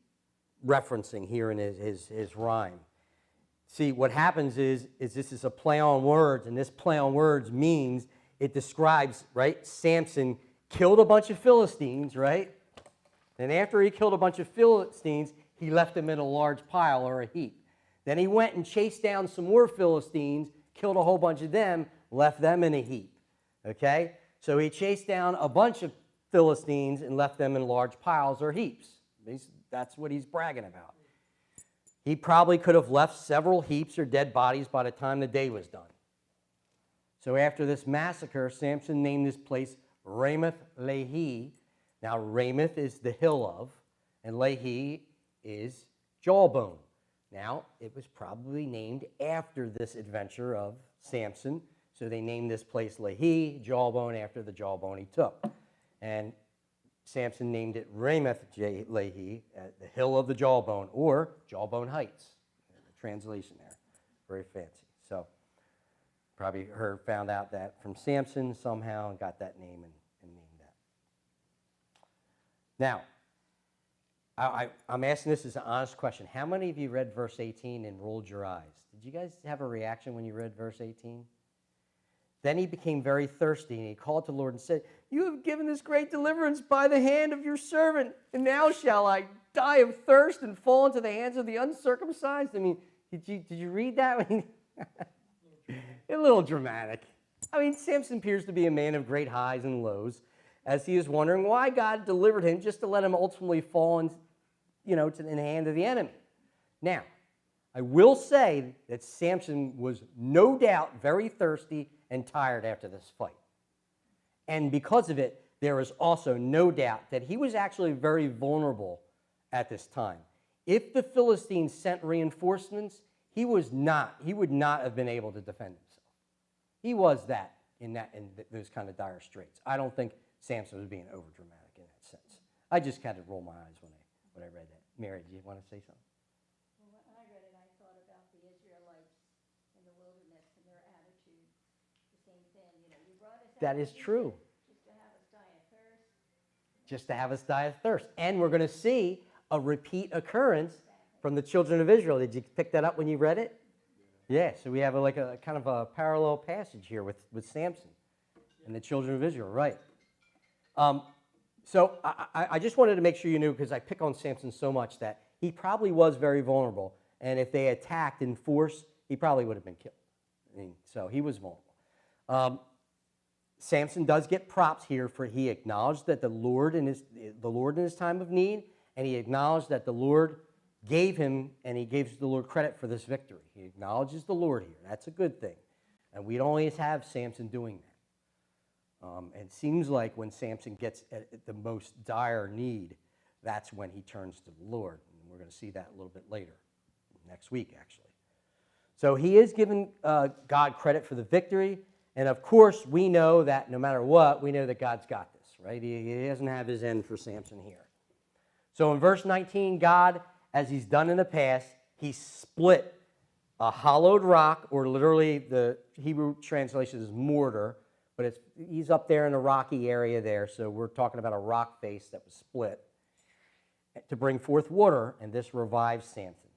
referencing here in his rhyme? See, what happens is this is a play on words, and this play on words means it describes, right? Samson killed a bunch of Philistines, right? And after he killed a bunch of Philistines, he left them in a large pile or a heap. Then he went and chased down some more Philistines, killed a whole bunch of them, left them in a heap. Okay? So he chased down a bunch of Philistines and left them in large piles or heaps. That's what he's bragging about. He probably could have left several heaps or dead bodies by the time the day was done. So after this massacre, Samson named this place Ramoth Lehi. Now, Ramoth is the hill of, and Lehi is jawbone. Now, it was probably named after this adventure of Samson, so they named this place Lehi, jawbone, after the jawbone he took. And Samson named it Ramoth Lehi, the hill of the jawbone, or Jawbone Heights. The translation there, very fancy. So, probably found out that from Samson somehow and got that name and named that. Now, I'm asking this as an honest question. How many of you read verse 18 and rolled your eyes? Did you guys have a reaction when you read verse 18? Then he became very thirsty, and he called to the Lord and said, "You have given this great deliverance by the hand of your servant, and now shall I die of thirst and fall into the hands of the uncircumcised?" I mean, did you read that? A little dramatic. I mean, Samson appears to be a man of great highs and lows, as he is wondering why God delivered him just to let him ultimately fall in the hand of the enemy. Now, I will say that Samson was no doubt very thirsty and tired after this fight. And because of it, there is also no doubt that he was actually very vulnerable at this time. If the Philistines sent reinforcements, he would not have been able to defend himself. He was in those kind of dire straits. I don't think Samson was being overdramatic in that sense. I just kind of rolled my eyes when I read that. Mary, do you want to say something? Well, when I read it, I thought about the Israelites in the wilderness and their attitude. The same thing, you brought us out. That is true. Just to have us die of thirst. Just to have us die of thirst. And we're going to see a repeat occurrence from the children of Israel. Did you pick that up when you read it? Yeah, so we have a kind of a parallel passage here with Samson and the children of Israel, right? So I just wanted to make sure you knew, because I pick on Samson so much, that he probably was very vulnerable. And if they attacked in force, he probably would have been killed. I mean, so he was vulnerable. Samson does get props here, for he acknowledged that the Lord in his time of need, and he acknowledged that the Lord gave him, and he gives the Lord credit for this victory. He acknowledges the Lord here. That's a good thing. And we don't always have Samson doing that. It seems like when Samson gets at the most dire need, that's when he turns to the Lord. And we're going to see that a little bit later, next week, actually. So he is giving God credit for the victory. And of course, we know that no matter what, we know that God's got this, right? He doesn't have his end for Samson here. So in verse 19, God, as he's done in the past, he split a hollowed rock, or literally the Hebrew translation is mortar, but he's up there in a rocky area there, so we're talking about a rock face that was split, to bring forth water, and this revives Samson.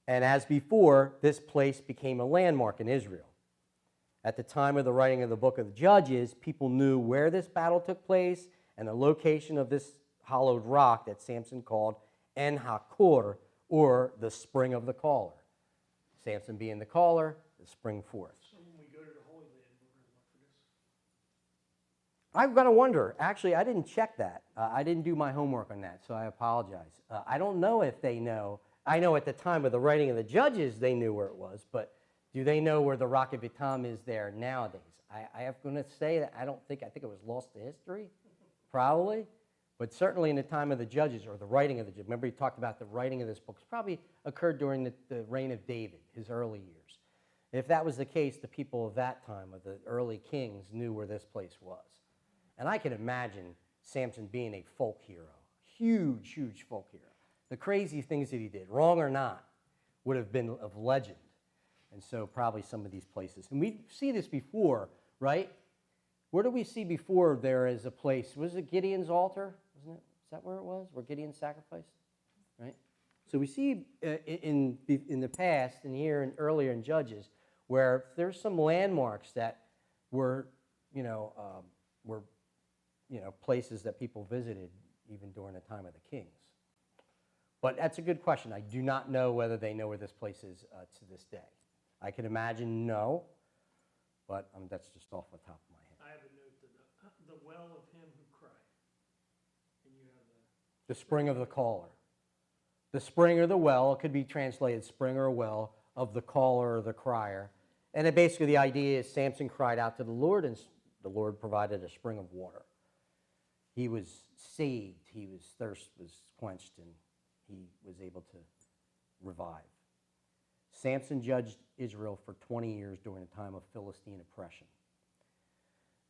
And as before, this place became a landmark in Israel. At the time of the writing of the book of the Judges, people knew where this battle took place and the location of this hollowed rock that Samson called En Hakor, or the spring of the caller. Samson being the caller, the spring forth. So when we go to the Holy Land, we're going to look for this. I've got to wonder. Actually, I didn't check that. I didn't do my homework on that, so I apologize. I don't know if they know. I know at the time of the writing of the Judges, they knew where it was, but do they know where the Rock of Etam is there nowadays? I am going to say that I think it was lost to history, probably, but certainly in the time of the Judges, or the writing of the Judges. Remember, he talked about the writing of this book. It's probably occurred during the reign of David, his early years. If that was the case, the people of that time, of the early kings, knew where this place was. And I can imagine Samson being a folk hero, huge, huge folk hero. The crazy things that he did, wrong or not, would have been of legend. And so probably some of these places. And we see this before, right? Where do we see before there is a place? Was it Gideon's altar? Wasn't it? Is that where it was? Where Gideon sacrificed? Right? So we see in the past and here and earlier in Judges where there's some landmarks that were, places that people visited even during the time of the kings. But that's a good question. I do not know whether they know where this place is to this day. I can imagine no, but that's just off the top of my head. I have a note that the well of him who cried. And you have the... The spring of the caller. The spring or the well, it could be translated spring or well, of the caller or the crier. And basically the idea is Samson cried out to the Lord, and the Lord provided a spring of water. He was saved, his thirst was quenched, and he was able to revive. Samson judged Israel for 20 years during a time of Philistine oppression.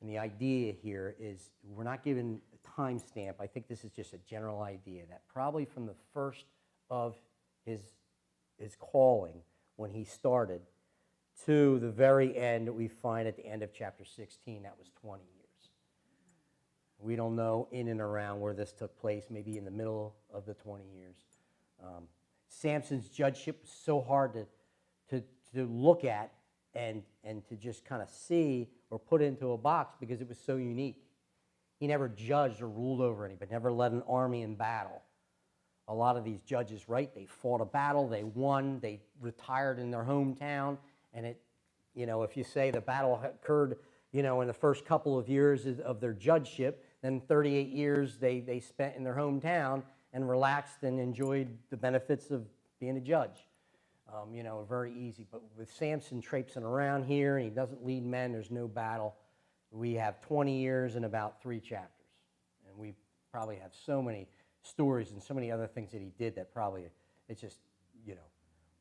And the idea here is, we're not given a time stamp. I think this is just a general idea that probably from the first of his calling, when he started, to the very end that we find at the end of chapter 16, that was 20 years. We don't know in and around where this took place, maybe in the middle of the 20 years. Samson's judgeship was so hard to look at and to just kind of see or put into a box because it was so unique. He never judged or ruled over anybody, never led an army in battle. A lot of these judges, right, they fought a battle, they won, they retired in their hometown, and if you say the battle occurred, in the first couple of years of their judgeship, then 38 years they spent in their hometown and relaxed and enjoyed the benefits of being a judge. Very easy. But with Samson traipsing around here, and he doesn't lead men, there's no battle. We have 20 years and about 3 chapters. And we probably have so many stories and so many other things that he did that probably, it just,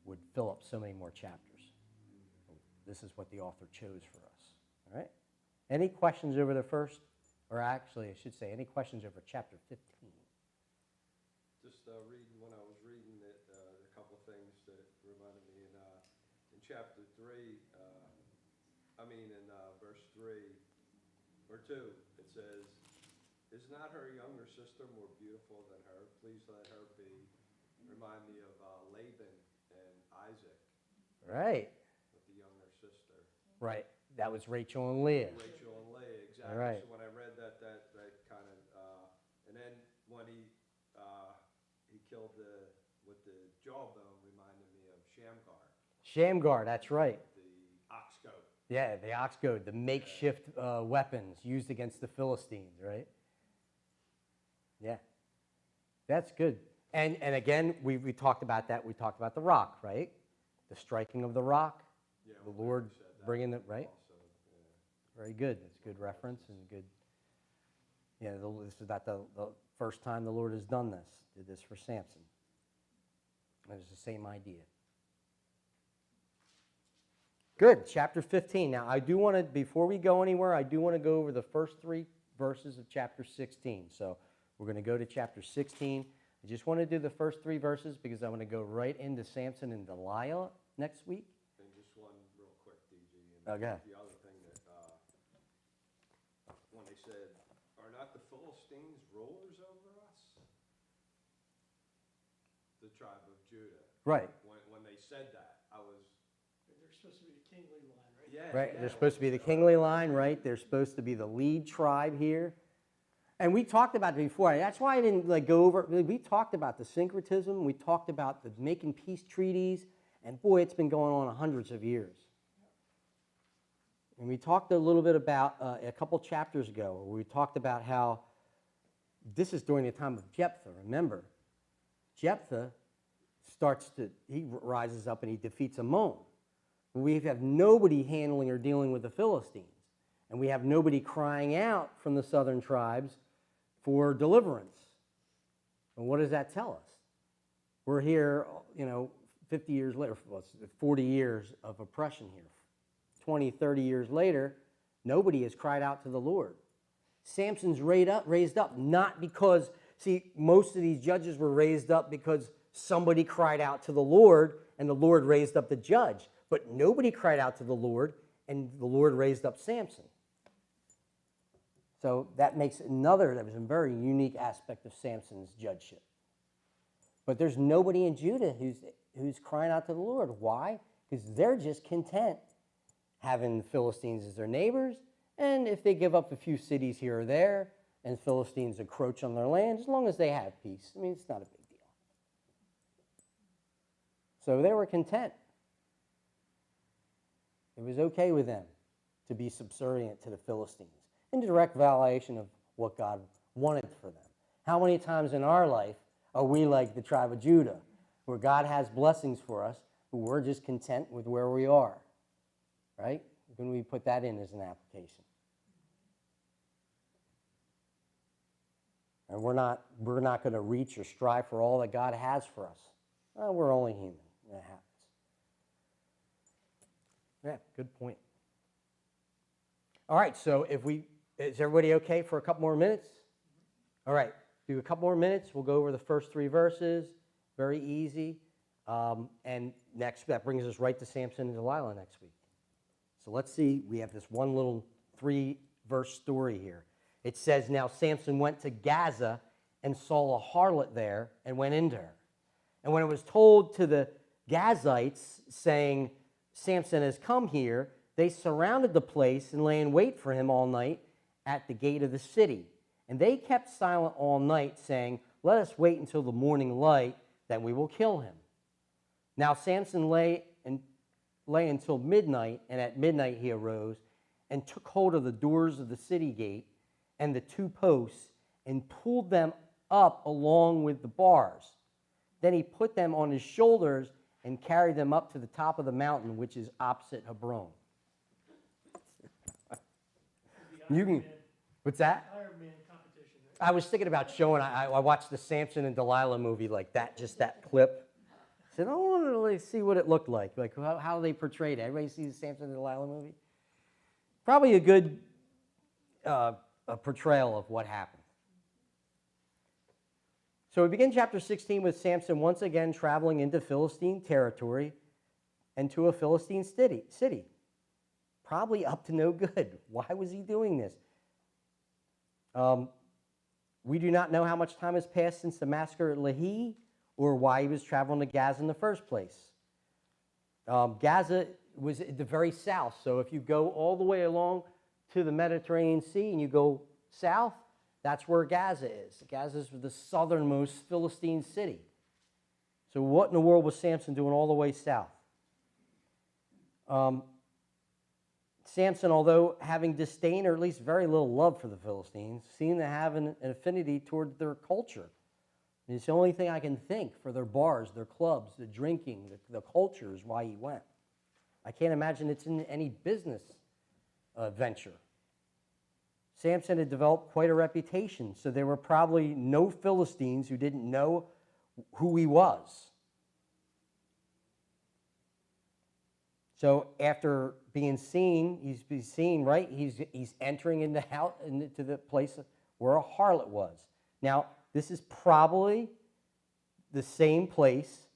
would fill up so many more chapters. This is what the author chose for us. All right? Any questions over the first, or actually, I should say, any questions over chapter 15? Just when I was reading it, a couple of things that reminded me in chapter 3, in verse 3 or 2, it says, "Is not her younger sister more beautiful than her? Please let her be." Remind me of Laban and Isaac Right. with the younger sister. Right. That was Rachel and Leah. Rachel and Leah, exactly. All right. So when I read that kind of, and then when he killed with the jawbone, reminded me of Shamgar. Shamgar, that's right. The ox goat. Yeah, the ox goad, the makeshift weapons used against the Philistines, right? Yeah. That's good. And again, we talked about that. We talked about the rock, right? The striking of the rock. Yeah, The Lord bringing it, right? Also, yeah. Very good. That's good reference and good. Yeah, this is not the first time the Lord has done this. Did this for Samson. And it's the same idea. Good. Chapter 15. Now, I do want to, before we go anywhere, I do want to go over the first 3 verses of chapter 16. So we're going to go to chapter 16. I just want to do the first 3 verses because I'm going to go right into Samson and Delilah next week. And just one real quick, DG. Okay. The other thing that, when they said, "Are not the Philistines rulers over us?" The tribe of Judah. Right. When they said that, I was, supposed to be the kingly line, right? Yeah. Right, yeah. they're supposed to be the kingly line, right? They're supposed to be the lead tribe here. And we talked about it before. That's why I didn't go over. We talked about the syncretism. We talked about the making peace treaties. And boy, it's been going on hundreds of years. And we talked a little bit about, a couple chapters ago, where we talked about how this is during the time of Jephthah. Remember, Jephthah he rises up and he defeats Ammon. We have nobody handling or dealing with the Philistines. And we have nobody crying out from the southern tribes for deliverance. And what does that tell us? We're here, 50 years later, 40 years of oppression here. 20, 30 years later, nobody has cried out to the Lord. Samson's raised up, not because, most of these judges were raised up because somebody cried out to the Lord and the Lord raised up the judge. But nobody cried out to the Lord and the Lord raised up Samson. So that was a very unique aspect of Samson's judgeship. But there's nobody in Judah who's crying out to the Lord. Why? Because they're just content having the Philistines as their neighbors, and if they give up a few cities here or there, and Philistines encroach on their land, as long as they have peace. It's not a big deal. So they were content. It was okay with them to be subservient to the Philistines, in direct violation of what God wanted for them. How many times in our life are we like the tribe of Judah, where God has blessings for us, but we're just content with where we are, right? When we put that in as an application. And we're not going to reach or strive for all that God has for us. We're only human. That happens. Yeah, good point. All right, so is everybody okay for a couple more minutes? All right, do a couple more minutes. We'll go over the first 3 verses. Very easy. And that brings us right to Samson and Delilah next week. So let's see. We have this one little 3-verse story here. It says, now Samson went to Gaza and saw a harlot there and went into her. And when it was told to the Gazites, saying, Samson has come here, they surrounded the place and lay in wait for him all night at the gate of the city. And they kept silent all night, saying, let us wait until the morning light, then we will kill him. Now Samson lay until midnight, and at midnight he arose and took hold of the doors of the city gate and the 2 posts and pulled them up along with the bars. Then he put them on his shoulders and carried them up to the top of the mountain, which is opposite Hebron. What's that? Iron Man competition. I was thinking about showing, I watched the Samson and Delilah movie like that, just that clip. I said, I want to really see what it looked like how they portrayed it. Everybody sees the Samson and Delilah movie? Probably a good a portrayal of what happened. So we begin chapter 16 with Samson once again traveling into Philistine territory and to a Philistine city. Probably up to no good. Why was he doing this? We do not know how much time has passed since the massacre at Lehi or why he was traveling to Gaza in the first place. Gaza was at the very south, so if you go all the way along to the Mediterranean Sea and you go south, that's where Gaza is. Gaza is the southernmost Philistine city. So what in the world was Samson doing all the way south? Samson, although having disdain or at least very little love for the Philistines, seemed to have an affinity toward their culture. And it's the only thing I can think for their bars, their clubs, the drinking, the culture is why he went. I can't imagine it's in any business venture. Samson had developed quite a reputation, so there were probably no Philistines who didn't know who he was. So after being seen, he's seen, right? He's entering into the place where a harlot was. Now, this is probably the same place,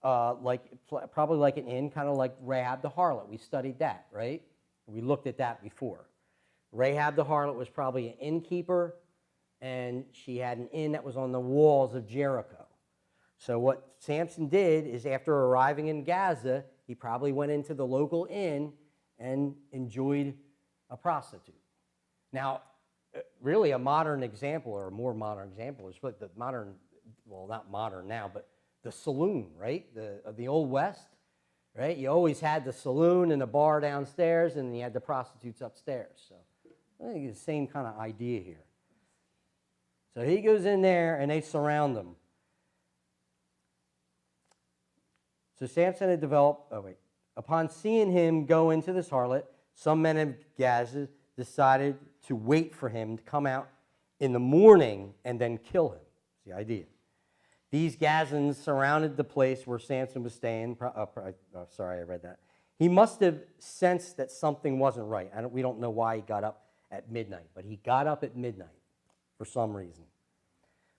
probably like an inn, kind of like Rahab the harlot. We studied that, right? We looked at that before. Rahab the harlot was probably an innkeeper, and she had an inn that was on the walls of Jericho. So what Samson did is after arriving in Gaza, he probably went into the local inn and enjoyed a prostitute. Now, really a modern example, or a more modern example, is what the modern, well, not modern now, but the saloon, right? Of the Old West, right? You always had the saloon and the bar downstairs, and you had the prostitutes upstairs. So I think it's the same kind of idea here. So he goes in there, and they surround him. So Samson had developed, upon seeing him go into this harlot, some men of Gaza decided to wait for him to come out in the morning and then kill him. That's the idea. These Gazans surrounded the place where Samson was staying. Sorry, I read that. He must have sensed that something wasn't right. We don't know why he got up at midnight, but he got up at midnight for some reason.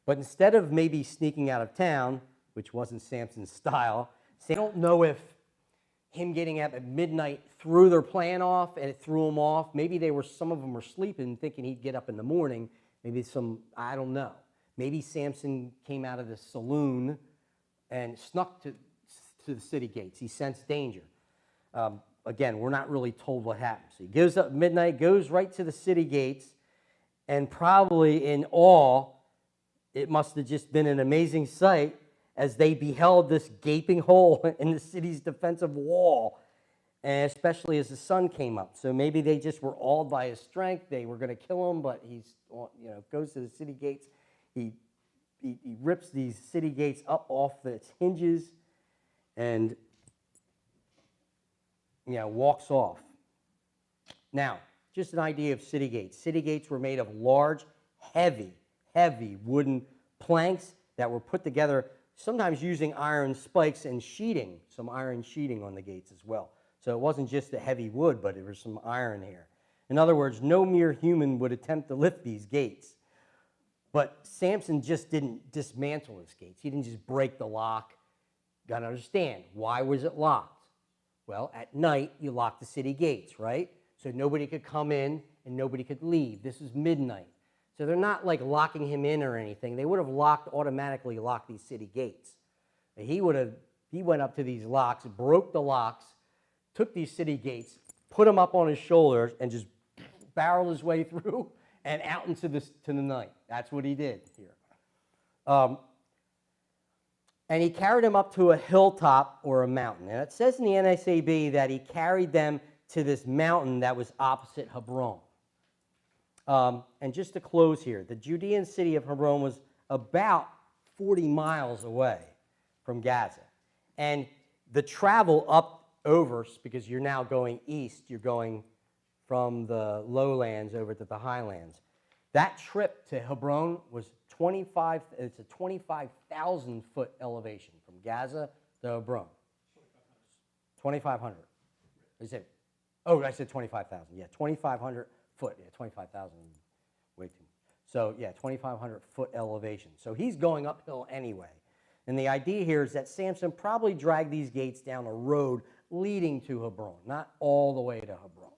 But instead of maybe sneaking out of town, which wasn't Samson's style, I don't know if him getting up at midnight threw their plan off and it threw them off. Maybe some of them were sleeping thinking he'd get up in the morning. Maybe I don't know. Maybe Samson came out of the saloon and snuck to the city gates. He sensed danger. Again, we're not really told what happened. So he goes up at midnight, goes right to the city gates, and probably in awe, it must have just been an amazing sight as they beheld this gaping hole in the city's defensive wall, and especially as the sun came up. So maybe they just were awed by his strength. They were going to kill him, but goes to the city gates. He rips these city gates up off its hinges and walks off. Now, just an idea of city gates. City gates were made of large, heavy wooden planks that were put together, sometimes using iron spikes and sheeting, some iron sheeting on the gates as well. So it wasn't just the heavy wood, but there was some iron here. In other words, no mere human would attempt to lift these gates. But Samson just didn't dismantle his gates. He didn't just break the lock. Got to understand, why was it locked? Well, at night, you lock the city gates, right? So nobody could come in and nobody could leave. This is midnight. So they're not like locking him in or anything. They would have automatically locked these city gates. He went up to these locks, broke the locks, took these city gates, put them up on his shoulders, and just barreled his way through and out into the night. That's what he did here. And he carried them up to a hilltop or a mountain. And it says in the NSAB that he carried them to this mountain that was opposite Hebron. And just to close here, the Judean city of Hebron was about 40 miles away from Gaza. And the travel up over, because you're now going east, you're going from the lowlands over to the highlands. That trip to Hebron was it's a 25,000 foot elevation from Gaza to Hebron. 2,500. I said 25,000. Yeah, 2,500 foot. Yeah, 25,000, way too much. So yeah, 2,500 foot elevation. So he's going uphill anyway. And the idea here is that Samson probably dragged these gates down a road leading to Hebron, not all the way to Hebron,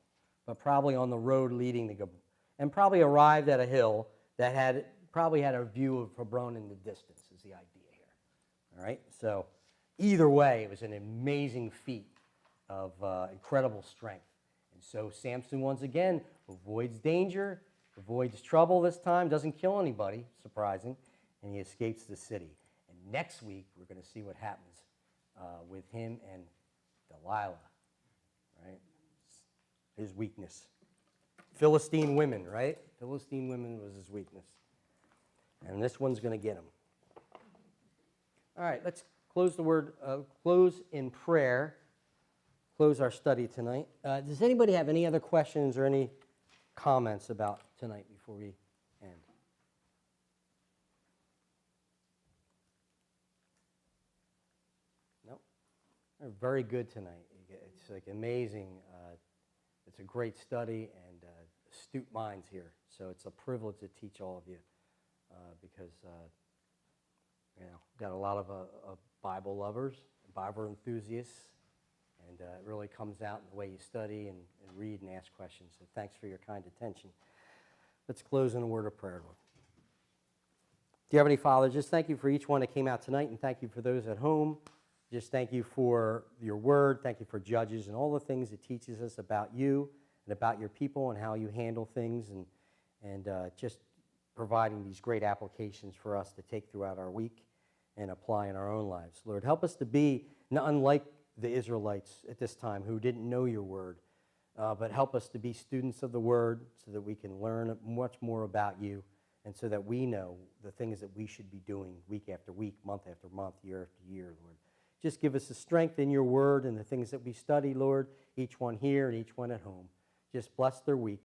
but probably on the road leading to Hebron, and probably arrived at a hill that probably had a view of Hebron in the distance, is the idea here. All right, so either way, it was an amazing feat of incredible strength. And so Samson, once again, avoids danger, avoids trouble this time, doesn't kill anybody, surprising, and he escapes the city. And next week, we're going to see what happens with him and Delilah, right? His weakness. Philistine women, right? Philistine women was his weakness. And this one's going to get him. All right, let's close in prayer. Close our study tonight. Does anybody have any other questions or any comments about tonight before we end? No? They're very good tonight. It's like amazing. It's a great study and astute minds here. So it's a privilege to teach all of you because got a lot of Bible lovers, Bible enthusiasts, and it really comes out in the way you study and read and ask questions. So thanks for your kind attention. Let's close in a word of prayer, Lord. Dear Heavenly Father, just thank you for each one that came out tonight, and thank you for those at home Just thank you for your word. Thank you for Judges and all the things it teaches us about you and about your people and how you handle things, and just providing these great applications for us to take throughout our week and apply in our own lives. Lord, help us to be not unlike the Israelites at this time who didn't know your word, but help us to be students of the word so that we can learn much more about you, and so that we know the things that we should be doing week after week, month after month, year after year, Lord. Just give us the strength in your word and the things that we study, Lord, each one here and each one at home. Just bless their week.